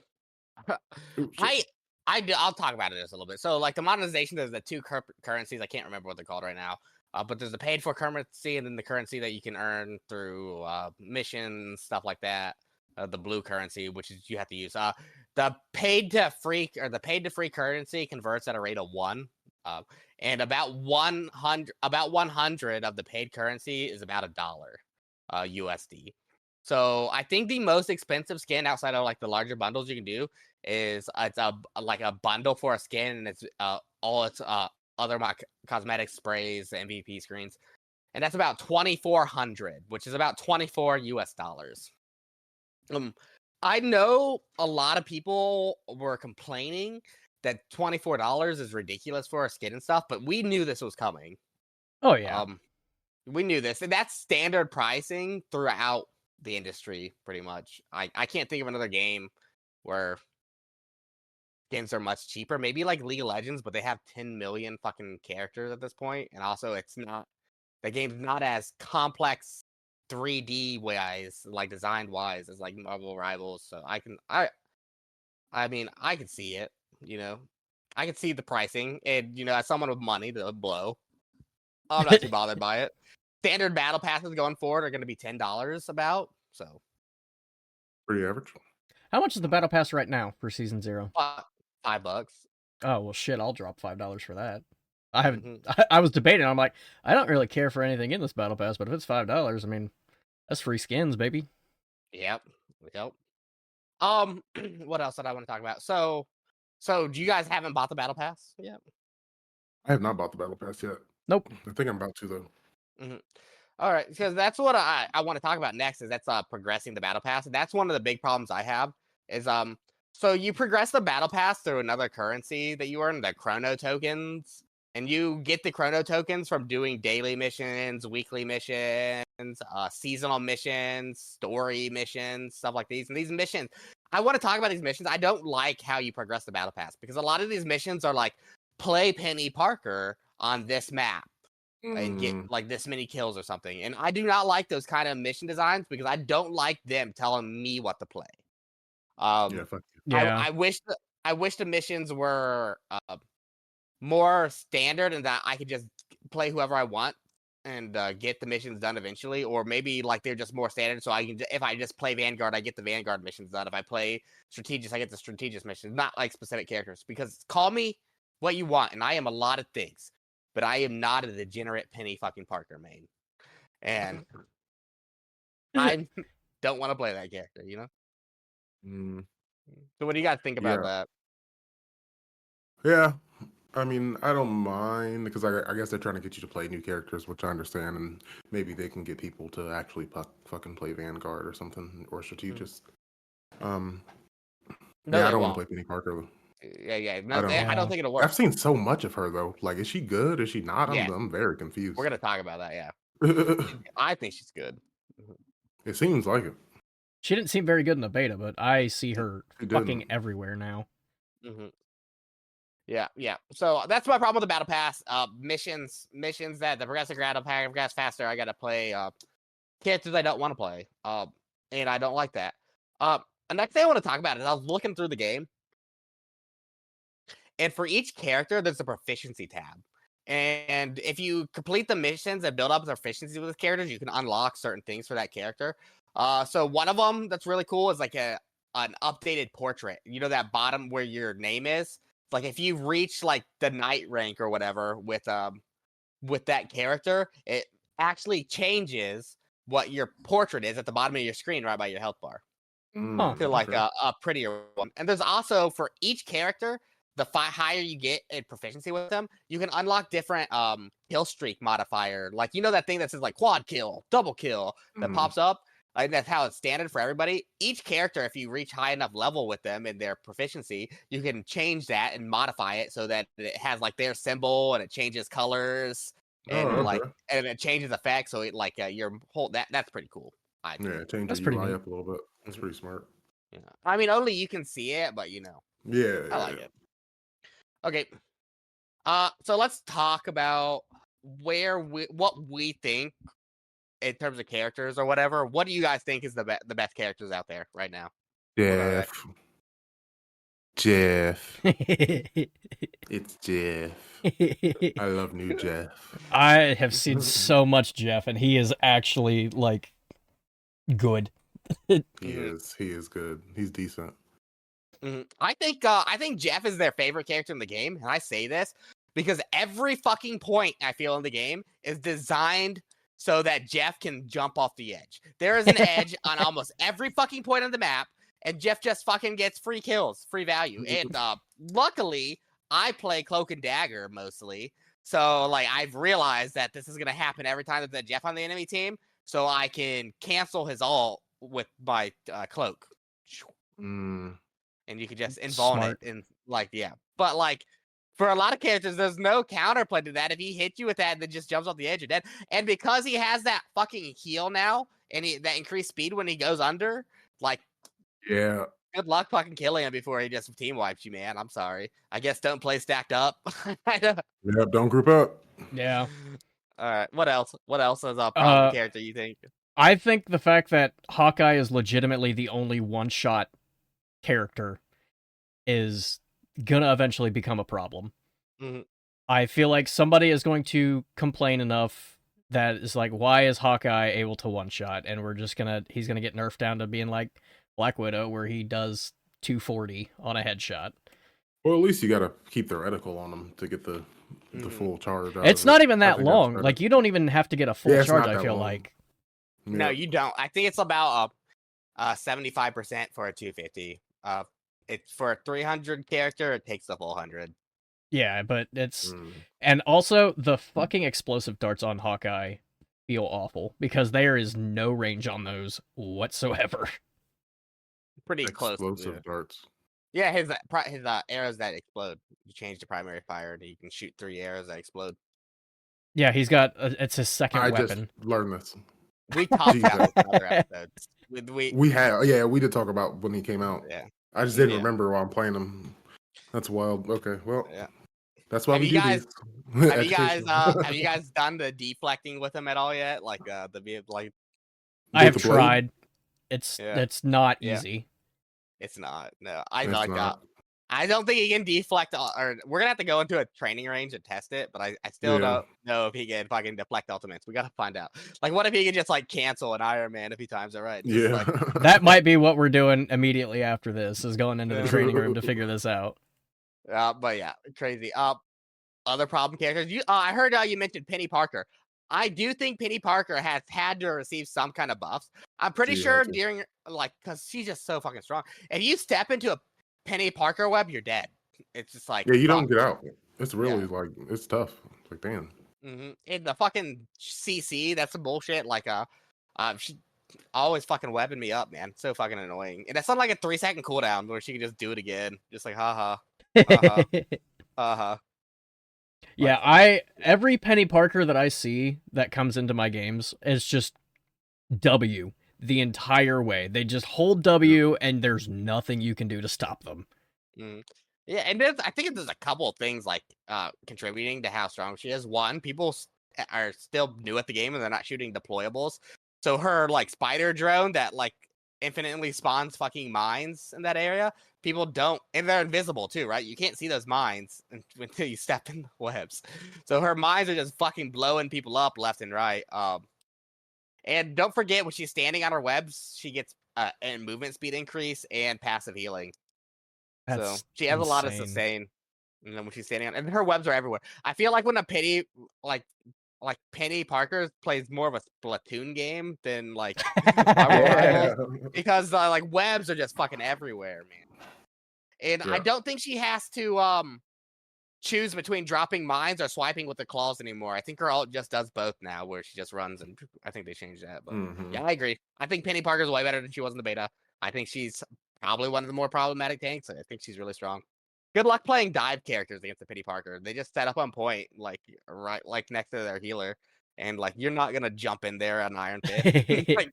Oops. I I'll talk about it just a little bit. So like the monetization, there's the two currencies. I can't remember what they're called right now. But there's the paid for currency and then the currency that you can earn through missions, stuff like that. The blue currency, which is you have to use. The paid to free currency converts at a rate of 1. Uh, and about 100 of the paid currency is about $1 USD. So I think the most expensive skin outside of like the larger bundles you can do is it's like a bundle for a skin, and it's all its other cosmetic sprays, MVP screens, and that's about 2,400, which is about 24 US dollars. Um, I know a lot of people were complaining that $24 is ridiculous for a skin and stuff, but we knew this was coming. Oh yeah. Um, we knew this, and that's standard pricing throughout the industry, pretty much. I can't think of another game where games are much cheaper. Maybe like League of Legends, but they have 10 million fucking characters at this point, and also it's not the game's not as complex 3D wise, like designed wise, as like Marvel Rivals. So I mean I can see it. You know, I can see the pricing, and as someone with money to blow, I'm not too bothered by it. Standard battle passes going forward are going to be $10 about. So Pretty average. How much is the battle pass right now for season 0? $5. Oh, well shit, I'll drop $5 for that. I haven't Hmm. I was debating. I'm like, I don't really care for anything in this battle pass, but if it's $5, I mean, that's free skins, baby. Yep. Yep. What else did I want to talk about? So do you guys haven't bought the battle pass yet? I have not bought the battle pass yet. Nope. I think I'm about to though. Hmm. All right, because that's what I want to talk about next. Is that's progressing the battle pass. And that's one of the big problems I have. Is so you progress the battle pass through another currency that you earn, the chrono tokens, and you get the chrono tokens from doing daily missions, weekly missions, seasonal missions, story missions, stuff like these. And these missions, I want to talk about these missions. I don't like how you progress the battle pass because a lot of these missions are like play Penny Parker on this map and get Mm, like this many kills or something. And I do not like those kind of mission designs because I don't like them telling me what to play. yeah, Um, fuck you. Yeah. I wish the missions were more standard and that I could just play whoever I want and get the missions done eventually, or maybe like they're just more standard. So I can, if I just play Vanguard, I get the Vanguard missions done. If I play Strategist, I get the Strategist missions, not like specific characters. Because call me what you want, and I am a lot of things, but I am not a degenerate Penny fucking Parker main. And I don't want to play that character, you know? Mm, So what do you guys think about yeah, that? yeah. I mean, I don't mind because I guess they're trying to get you to play new characters, which I understand, and maybe they can get people to actually fucking play Vanguard or something or Mm. Strategist. Um, No, yeah, I they don't want to won't. play Penny Parker. Yeah. I No, don't. I don't Yeah. think it'll I've work. seen so much of her though. Like, is she good? Is she not? Yeah, I'm very we're confused. gonna talk about that. Yeah, It I think she's good. seems like it. She didn't seem very good in the beta, but I see her She fucking didn't. everywhere now. Hmm. Yeah. So that's my problem with the battle pass. Missions that the progressive battle pass faster. I gotta play characters I don't want to play. And I don't like that. The next thing I want to talk about is I was looking through the game, and for each character, there's a proficiency tab. And if you complete the missions and build up the proficiency with the characters, you can unlock certain things for that character. So one of them that's really cool is like an updated portrait. You know that bottom where your name is. Like if you reach like the knight rank or whatever with that character, it actually changes what your portrait is at the bottom of your screen, right by your health bar, Huh. to like Okay. a prettier one. And there's also for each character, the higher you get in proficiency with them, you can unlock different kill streak modifier. Like you know that thing that says like quad kill, double kill that Mhm. pops up. Like that's how it's standard for everybody. Each character, if you reach high enough level with them in their proficiency, you can change that and modify it so that it has like their symbol and it changes colors Oh, and like okay. and it changes effects. So it like your whole that's pretty cool. I Yeah, think. change That's your pretty UI neat. up a little bit. That's Mhm. pretty smart. Yeah. I mean, only you can see it, but you know, Yeah, I yeah, like yeah. it. Okay. So let's talk about what we think in terms of characters or whatever. What do you guys think is the best characters out there right now? What are they? Jeff. It's Jeff. I love new Jeff. I have seen so much Jeff, and he is actually like good. He Mhm, is. He is good. He's decent. mhm. I think Jeff is their favorite character in the game, and I say this because every fucking point I feel in the game is designed so that Jeff can jump off the edge. There is an edge on almost every fucking point on the map, and Jeff just fucking gets free kills, free value. And luckily, I play Cloak and Dagger mostly, so like I've realized that this is gonna happen every time there's a Jeff on the enemy team, so I can cancel his ult with my cloak. Mm, And you could just invuln it Smart. and like yeah. But like for a lot of characters, there's no counterplay to that. If he hits you with that, then just jumps off the edge, you're dead. And because he has that fucking heal now, and that increased speed when he goes under, like yeah. good luck fucking killing him before he just team wipes you, man. I'm sorry. I guess don't play stacked up. I don't- Yep. Don't group up. Yeah. All right. What else? What else is a problem Uh, character you think? I think the fact that Hawkeye is legitimately the only one-shot character is gonna eventually become a problem. Mhm. I feel like somebody is going to complain enough that is like, why is Hawkeye able to one-shot? And he's gonna get nerfed down to being like Black Widow, where he does 240 on a headshot. Well, at least you got to keep the reticle on them to get the Mhm. full charge out It's of not it. even I that think that's long. better. Like, you don't even have to get a full Yeah, it's charge, not I that feel long. like. No, Yeah. you don't. I think it's about 75% for a 250. It's for a 300 character, it takes the full 100. Yeah, but it's Mm. and also the fucking explosive darts on Hawkeye feel awful because there is no range on those whatsoever. Pretty close. Explosive darts. Yeah, his arrows that explode. You change the primary fire, and you can shoot 3 arrows that explode. Yeah, he's got it's his second I weapon. just learned this. We talked about this in Jesus. other episodes. We had, yeah, we did talk about when he came out. Yeah. I just didn't Yeah. remember while I'm playing him. That's wild. Okay, well, Yeah. that's why Have we you do guys- these. Have Educational. you guys done the deflecting with him at all yet? Like like I have With the blade? tried. It's Yeah. not Yeah. easy. It's not. No, I It's like that. not. I don't think he can deflect, or we're gonna have to go into a training range and test it. But I still Yeah. don't know if he can fucking deflect ultimates. We gotta find out. Like, what if he can just like cancel an Iron Man if he times it right? Just, Yeah. like, That might be what we're doing immediately after this, is going into the Yeah. training room to figure this out. but yeah, crazy. Other problem characters. I heard you mentioned Penny Parker. I do think Penny Parker has had to receive some kind of buffs. I'm pretty She sure had to. during because she's just so fucking strong. If you step into a Penny Parker web, you're dead. It's just like Yeah, you don't fuck. get out. It's Yeah. really like it's tough. It's like damn. In the fucking CC, that's some bullshit. Like she always fucking webbing me up, man. So fucking annoying. And that's on like a 3-second cooldown where she can just do it again. Just like haha, haha, haha. Yeah, every Penny Parker that I see that comes into my games is just W the entire way. They just hold W and there's nothing you can do to stop them. Yeah, and I think there's a couple of things like contributing to how strong she is. One, people are still new at the game and they're not shooting deployables. So her like spider drone that like infinitely spawns fucking mines in that area, people don't, and they're invisible too, right? You can't see those mines until you step in the webs. So her mines are just fucking blowing people up left and right. And don't forget when she's standing on her webs, she gets a movement speed increase and passive healing. That's so she has a lot of insane. sustain. And then when she's standing on, and her webs are everywhere. I feel like when a Penny like Penny Parker plays more of a Splatoon game than like Yeah. because like webs are just fucking everywhere, man. And I Yeah. don't think she has to choose between dropping mines or swiping with the claws anymore. I think her ult just does both now, where she just runs, and I think they changed that. But yeah, I agree. I think Penny Parker's way better than she was in the beta. I think she's probably one of the more problematic tanks. I think she's really strong. Good luck playing dive characters against the Penny Parker. They just set up on point, like right, like next to their healer, and like you're not gonna jump in there on Iron Fist, like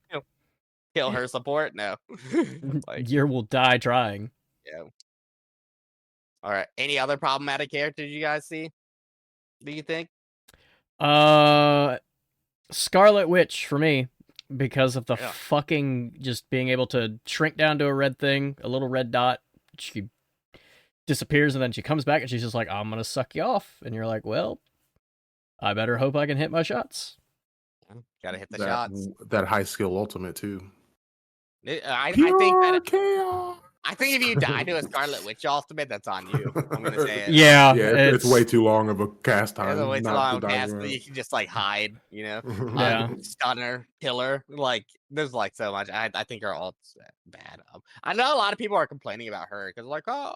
kill her support. No, like You will die trying. yeah. All right. Any other problematic characters you guys see? Do you think? Scarlet Witch for me because of the Yeah. fucking just being able to shrink down to a red thing, a little red dot. She disappears and then she comes back and she's just like, I'm gonna suck you off. And you're like, well, I better hope I can hit my shots. Gotta hit the shots. That high skill ultimate too. I think that chaos. I think if you die to a Scarlet Witch ultimate, that's on you. I'm gonna say it. Yeah, it's way too long of a cast time. It's way too not long to die cast, around. you can just like hide, you know. Yeah. Stunner, killer, like there's like so much. I think her ult's bad. I know a lot of people are complaining about her because like blah,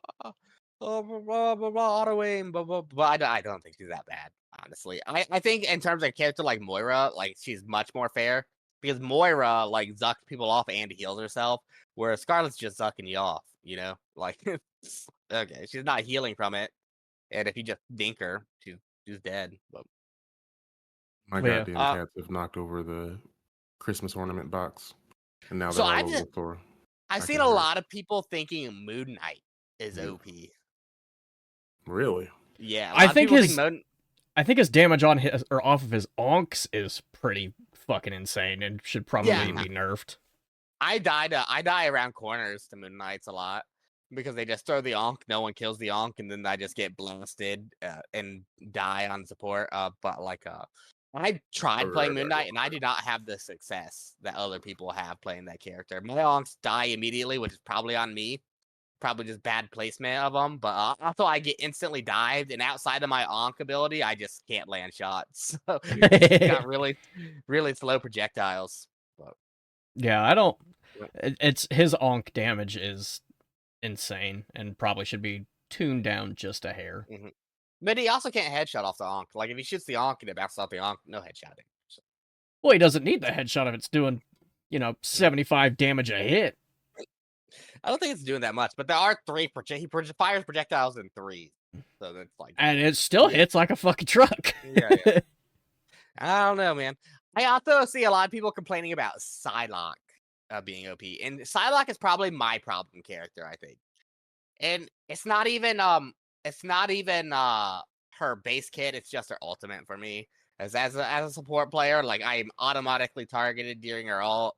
blah, blah, blah, auto aim, blah, blah, blah. I don't think she's that bad, honestly. I think in terms of a character like Moira, like she's much more fair because Moira like zucks people off and heals herself, whereas Scarlet's just zucking you off, you know. Like okay, she's not healing from it, and if you just dink her, she's dead. But My Yeah. goddamn cats have knocked over the Christmas ornament box, and now So they're all I've over just- the floor. I've I seen can a hear it. lot of people thinking Moon Knight is Yeah. OP. Really? Yeah, I think his Moon. I think his damage on his or off of his onks is pretty fucking insane and should probably Yeah. be nerfed. I die around corners to Moon Knights a lot because they just throw the onk, no one kills the onk, and then I just get blasted and die on support. But like I tried playing Moon Knight and I did not have the success that other people have playing that character. My onks die immediately, which is probably on me. Probably just bad placement of them, but also I get instantly dived, and outside of my onk ability, I just can't land shots. So it's got really, really slow projectiles. Yeah, I don't. It's his onk damage is insane and probably should be tuned down just a hair. But he also can't headshot off the onk. Like if he shoots the onk and it bounces off the onk, no headshot damage. So. Well, he doesn't need the headshot if it's doing, 75 damage a hit. I don't think it's doing that much, but there are three. He fires projectiles in threes, so that's like. And it still hits like a fucking truck. Yeah. I don't know, man. I also see a lot of people complaining about Psylocke being OP, and Psylocke is probably my problem character, I think. And it's not even her base kit; it's just her ultimate for me. As a support player, like I am automatically targeted during her ult.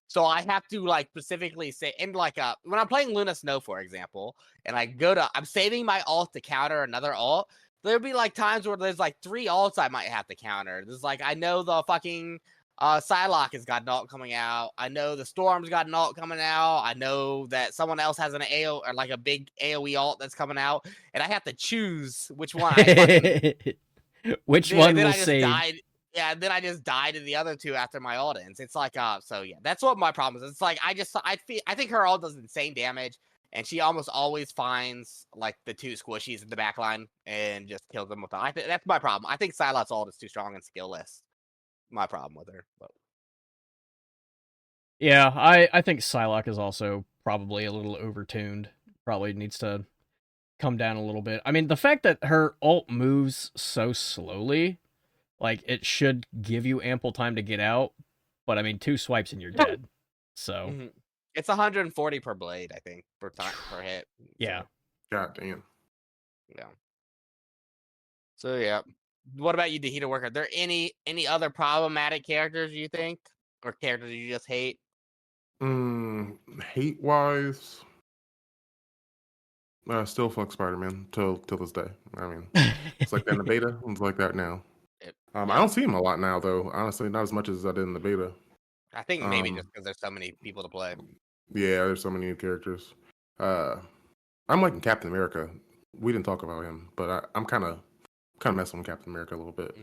So I have to like specifically say, and like when I'm playing Luna Snow, for example, and I'm saving my ult to counter another ult. There'll be like times where there's like 3 ults I might have to counter. There's like I know the fucking Psylocke has got an ult coming out. I know the Storm's got an ult coming out. I know that someone else has an AO or like a big AOE ult that's coming out, and I have to choose which one I fucking Which one then will I just save? died. Yeah, and then I just die to the other two after my ult ends. It's like, so yeah, that's what my problem is. It's like I think her ult does insane damage, and she almost always finds like the two squishies in the back line and just kills them with. I think that's my problem. I think Psylocke's ult is too strong and skillless. My problem with her. But Yeah, I think Psylocke is also probably a little overtuned. Probably needs to come down a little bit. I mean, the fact that her ult moves so slowly, like it should give you ample time to get out, but I mean, 2 swipes and you're dead. So, it's 140 per blade, I think, per hit. yeah. So, God damn. yeah. So yeah. What about you, Dahita Worker? Are there any other problematic characters you think, or characters you just hate? Hate wise, still fuck Spider-Man till this day. I mean, it's like that in the beta. It's like that now. I don't see him a lot now, though. Honestly, not as much as I did in the beta. I think maybe just because there's so many people to play. Yeah, there's so many new characters. I'm liking Captain America. We didn't talk about him, but I'm kind of messing with Captain America a little bit.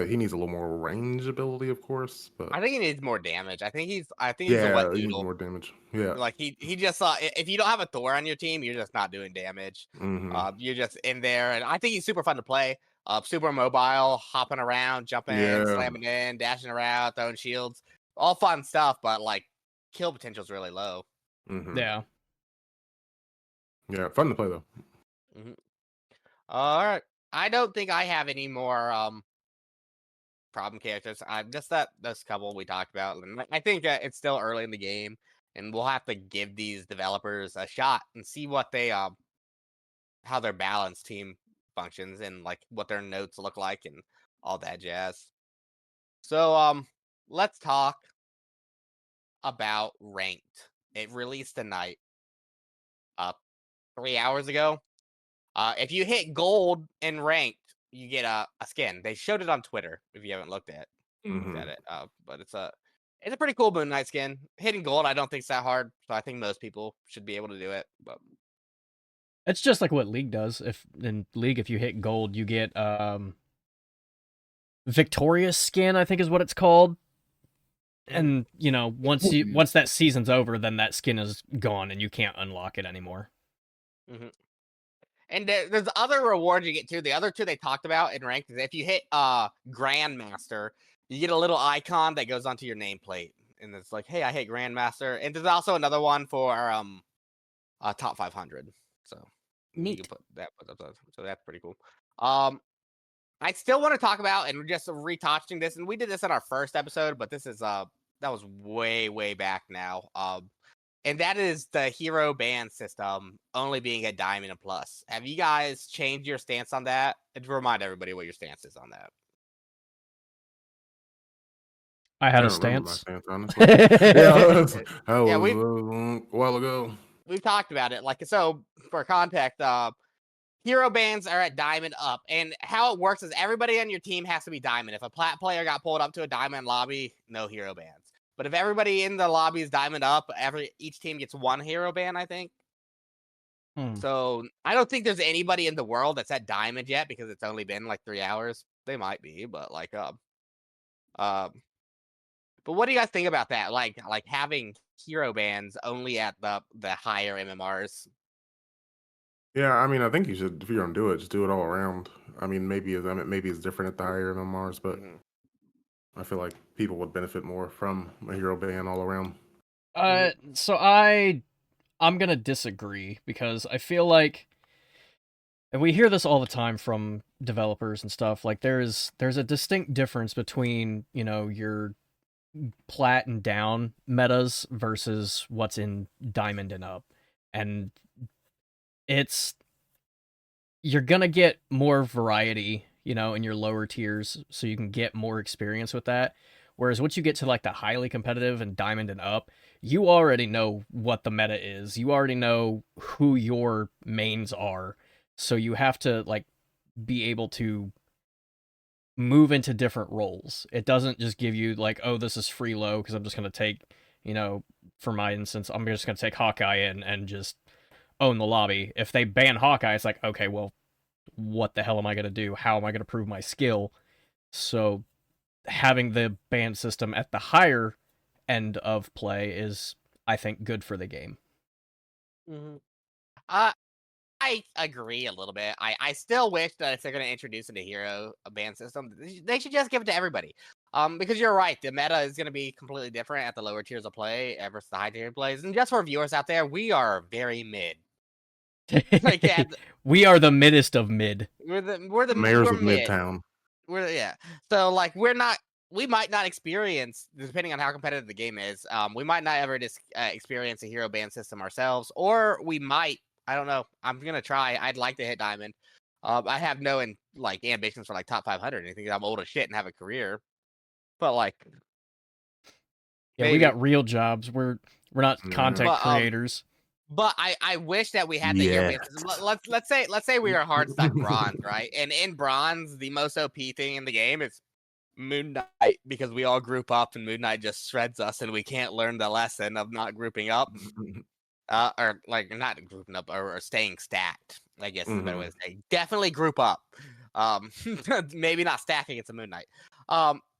He needs a little more range ability, of course, but I think he needs more damage. I think he's a yeah, wet he needs noodle. more damage. Yeah, Like he just if you don't have a Thor on your team, you're just not doing damage. You're just in there, and I think he's super fun to play. Super mobile, hopping around, jumping in, slamming in, dashing around, throwing shields, all fun stuff. But like, kill potential is really low. Yeah. Yeah, fun to play though. All right, I don't think I have any more problem characters. Just those couple we talked about. And I think it's still early in the game, and we'll have to give these developers a shot and see what they how their balance team functions and like what their notes look like and all that jazz. So let's talk about Ranked. It released tonight, 3 hours ago. If you hit gold in Ranked, you get a skin. They showed it on Twitter. If you haven't looked at it, but it's a pretty cool Moon Knight skin. Hitting gold, I don't think it's that hard, so I think most people should be able to do it. But it's just like what League does. If in League, if you hit gold, you get Victorious skin, I think is what it's called. And you know, once that season's over, then that skin is gone and you can't unlock it anymore. And there's other rewards you get too. The other two they talked about in Ranked is if you hit Grandmaster, you get a little icon that goes onto your nameplate, and it's like, hey, I hit Grandmaster. And there's also another one for top 500. So neat. You can put that. So that's pretty cool. I still want to talk about, and we're just retouching this, and we did this in our first episode, but this is that was way back now. And that is the hero ban system only being a diamond and plus. Have you guys changed your stance on that? And to remind everybody what your stance is on that. I had a stance. Stance, honestly. That was a while ago. We've talked about it. Like, so for context, hero bans are at diamond up, and how it works is everybody on your team has to be diamond. If a plat player got pulled up to a diamond lobby, no hero bans. But if everybody in the lobby is diamond up, each team gets 1 hero ban, I think. So I don't think there's anybody in the world that's at diamond yet because it's only been like 3 hours. They might be, but like but what do you guys think about that? Like having hero bans only at the higher MMRs. Yeah, I mean, I think you should, if you're gonna do it, just do it all around. I mean, maybe it's different at the higher MMRs, but I feel like people would benefit more from a hero ban all around. So I'm gonna disagree because I feel like, and we hear this all the time from developers and stuff, like there's a distinct difference between, you know, your plat and down metas versus what's in diamond and up. And you're gonna get more variety, you know, in your lower tiers, so you can get more experience with that. Whereas once you get to like the highly competitive and diamond and up, you already know what the meta is. You already know who your mains are. So you have to like be able to move into different roles. It doesn't just give you like, oh, this is free low because I'm just gonna take, you know, for my instance, I'm just gonna take Hawkeye and just own the lobby. If they ban Hawkeye, it's like, okay, well, what the hell am I gonna do? How am I gonna prove my skill? So having the ban system at the higher end of play is, I think, good for the game. Mhm. Uh, I agree a little bit. I still wish that if they're going to introduce a hero a ban system, they should just give it to everybody. Because you're right, the meta is going to be completely different at the lower tiers of play versus the high tier plays. And just for viewers out there, we are very mid. Like, yeah, We are the middest of mid. The mayors we're of mid. Midtown. Yeah. So like we might not experience, depending on how competitive the game is. We might not ever just experience a hero ban system ourselves, or we might. I don't know. I'm gonna try. I'd like to hit diamond. I have no ambitions for like top 500 or anything. I'm old as shit and have a career, but like Yeah, we maybe. got real jobs. We're not Yeah. content But creators. But I wish that we had the hero ban system. Let's say we are hard stuck bronze, right? And in bronze, the most OP thing in the game is Moon Knight, because we all group up and Moon Knight just shreds us and we can't learn the lesson of not grouping up. Or like not grouping up or staying stacked, I guess is a better way to say. Definitely group up. Maybe not stack against a Moon Knight.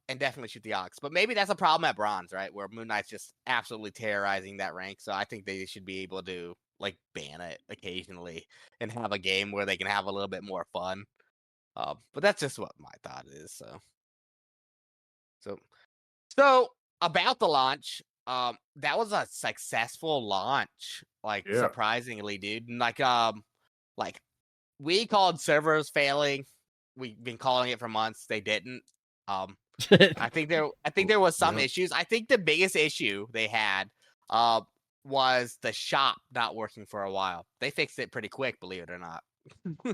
And definitely shoot the Ox. But maybe that's a problem at bronze, right? Where Moon Knight's just absolutely terrorizing that rank. So I think they should be able to like ban it occasionally and have a game where they can have a little bit more fun. But that's just what my thought is. So about the launch, that was a successful launch. Like Yeah. surprisingly, dude. And like we called servers failing. We've been calling it for months. They didn't. I think there was some Yeah. issues. I think the biggest issue they had was the shop not working for a while. They fixed it pretty quick, believe it or not.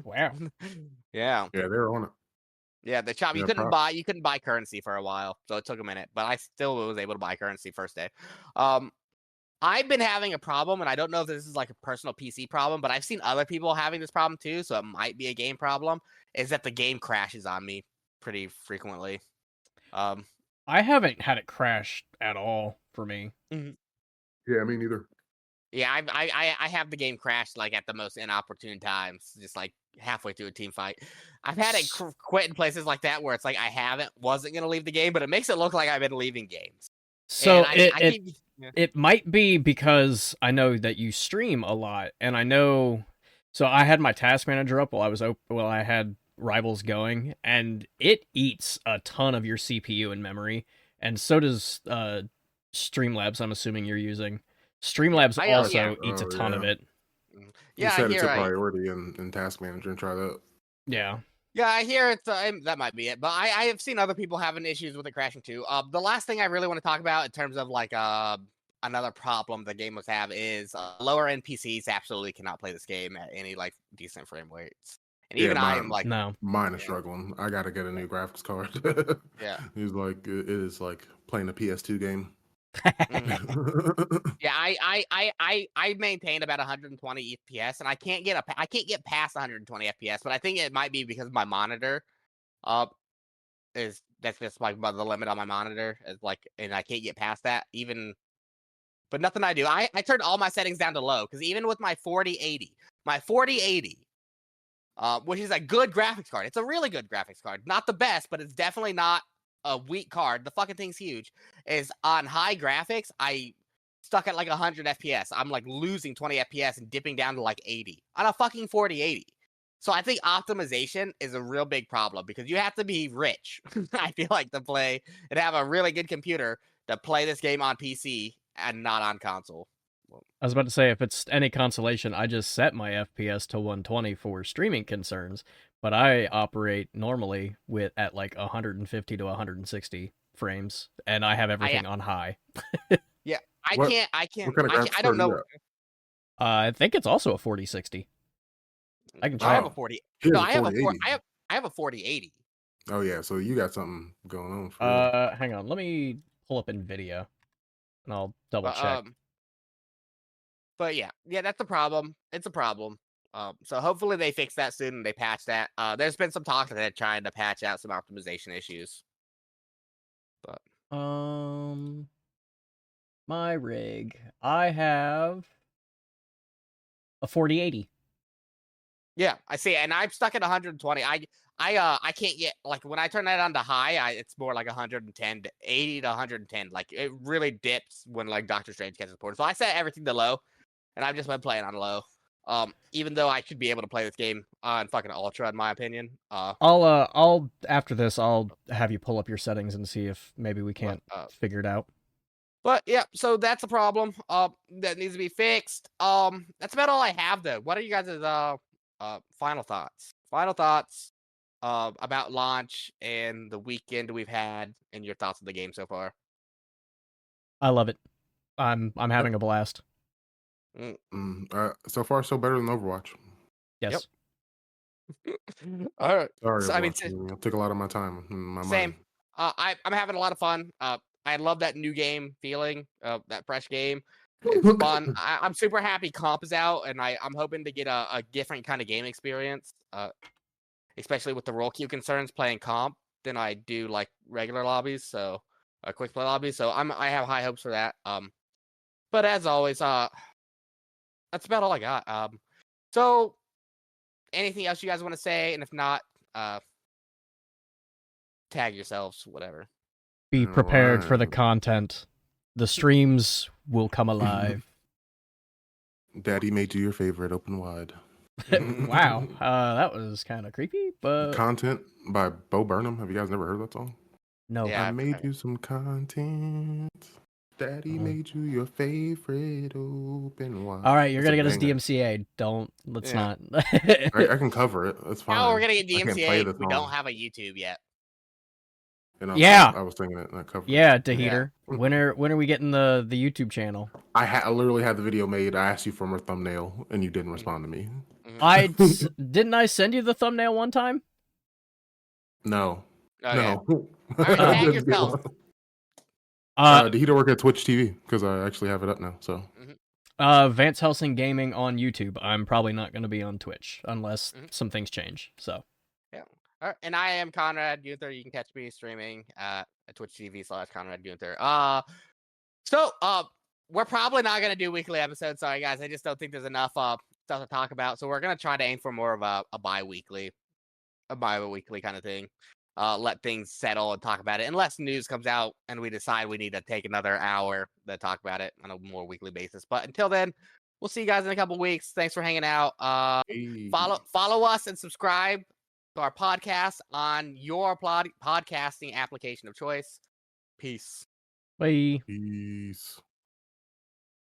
Wow. Yeah. Yeah, they're on it. Yeah, the shop Yeah, you couldn't buy currency for a while, so it took a minute, but I still was able to buy currency first day. I've been having a problem, and I don't know if this is like a personal PC problem, but I've seen other people having this problem too, so it might be a game problem. Is that the game crashes on me pretty frequently? I haven't had it crash at all for me. Yeah, me neither. Yeah, I have the game crash like at the most inopportune times, just like halfway through a team fight. I've had it quit in places like that where it's like I wasn't gonna leave the game, but it makes it look like I've been leaving games. So And it might be because I know that you stream a lot, and I know. So I had my task manager up while I had Rivals going, and it eats a ton of your CPU and memory, and so does Streamlabs. I'm assuming you're using Streamlabs also eats a ton of it. Yeah, set I it hear to it. priority in Task Manager and try that. Yeah. Yeah, I hear it. That might be it, but I have seen other people having issues with it crashing too. The last thing I really want to talk about in terms of like another problem the game must have is lower end PCs absolutely cannot play this game at any like decent frame rates. And even I am like, no, mine is struggling. I gotta get a new graphics card. Yeah. He's like, it is like playing a PS2 game. Yeah, I maintain about 120 FPS, and I can't get past 120 FPS, but I think it might be because my monitor, that's just like the limit on my monitor is like, and I can't get past that even. But nothing I do. I turned all my settings down to low because even with my 4080, which is a good graphics card, it's a really good graphics card, not the best, but it's definitely not a weak card. The fucking thing's huge. Is on high graphics, I stuck at like 100 FPS. I'm like losing 20 FPS and dipping down to like 80 on a fucking 4080. So I think optimization is a real big problem because you have to be rich, I feel like, to play and have a really good computer to play this game on PC and not on console. I was about to say, if it's any consolation, I just set my FPS to 120 for streaming concerns, but I operate normally at like 150 to 160 frames, and I have everything on high. Yeah, What kind of graphics I card don't you know. got? I think it's also a 4060. I can check. I have a 40. He has No, a I have a 4080. I have a 4080. Oh yeah, so you got something going on. For real. Hang on, let me pull up NVIDIA, and I'll double But check. but yeah, that's a problem. It's a problem. So hopefully they fix that soon and they patch that. There's been some talk that they're trying to patch out some optimization issues. But my rig, I have a 4080. yeah, I see, and I'm stuck at 120. I can't get like when I turn that on to high, it's more like 110 to 80 to 110. Like it really dips when like Doctor Strange gets reported. So I set everything to low, and I've just been playing on low. Even though I should be able to play this game on fucking ultra, in my opinion. I'll after this, I'll have you pull up your settings and see if maybe we can't figure it out. But yeah, so that's a problem. That needs to be fixed. That's about all I have though. What are you guys' final thoughts? Final thoughts about launch and the weekend we've had, and your thoughts of the game so far. I love it. I'm having a blast. So far, so better than Overwatch. Yes. All right. Sorry, So, I mean, it took a lot of my time. My same. mind. I'm having a lot of fun. I love that new game feeling. That fresh game. It's fun. I'm super happy comp is out, and I'm hoping to get a different kind of game experience. Especially with the role queue concerns playing comp than I do like regular lobbies. So quick play lobbies. So I have high hopes for that. But as always, that's about all I got. So anything else you guys want to say? And if not, tag yourselves, whatever. Be prepared for the content. The streams will come alive. Daddy made you your favorite. Open wide. Wow, that was kind of creepy, but Content by Bo Burnham. Have you guys never heard that song? No. Yeah, I made you some content. Daddy made you your favorite. Open wide. All right, you're gonna get us DMCA. Let's not. I can cover it. That's fine. How we're gonna get DMCA if we don't have a YouTube yet? Yeah, I was thinking it. And I covered it. Deheater. When are we getting the YouTube channel? I literally had the video made. I asked you for a thumbnail, and you didn't respond to me. Didn't I send you the thumbnail one time? No. Okay. No. All right, tag yourself. Deheater work at Twitch TV because I actually have it up now. So. Vance Helsing Gaming on YouTube. I'm probably not going to be on Twitch unless some things change. So. Yeah. All right. And I am Conrad Gunther. You can catch me streaming at Twitch TV/Conrad Gunther. So we're probably not gonna do weekly episodes. Sorry guys, I just don't think there's enough stuff to talk about. So we're gonna try to aim for more of a bi-weekly kind of thing. Let things settle and talk about it. Unless news comes out and we decide we need to take another hour to talk about it on a more weekly basis. But until then, we'll see you guys in a couple weeks. Thanks for hanging out. Follow us and subscribe to our podcast on your podcasting application of choice. Peace. Bye. Peace.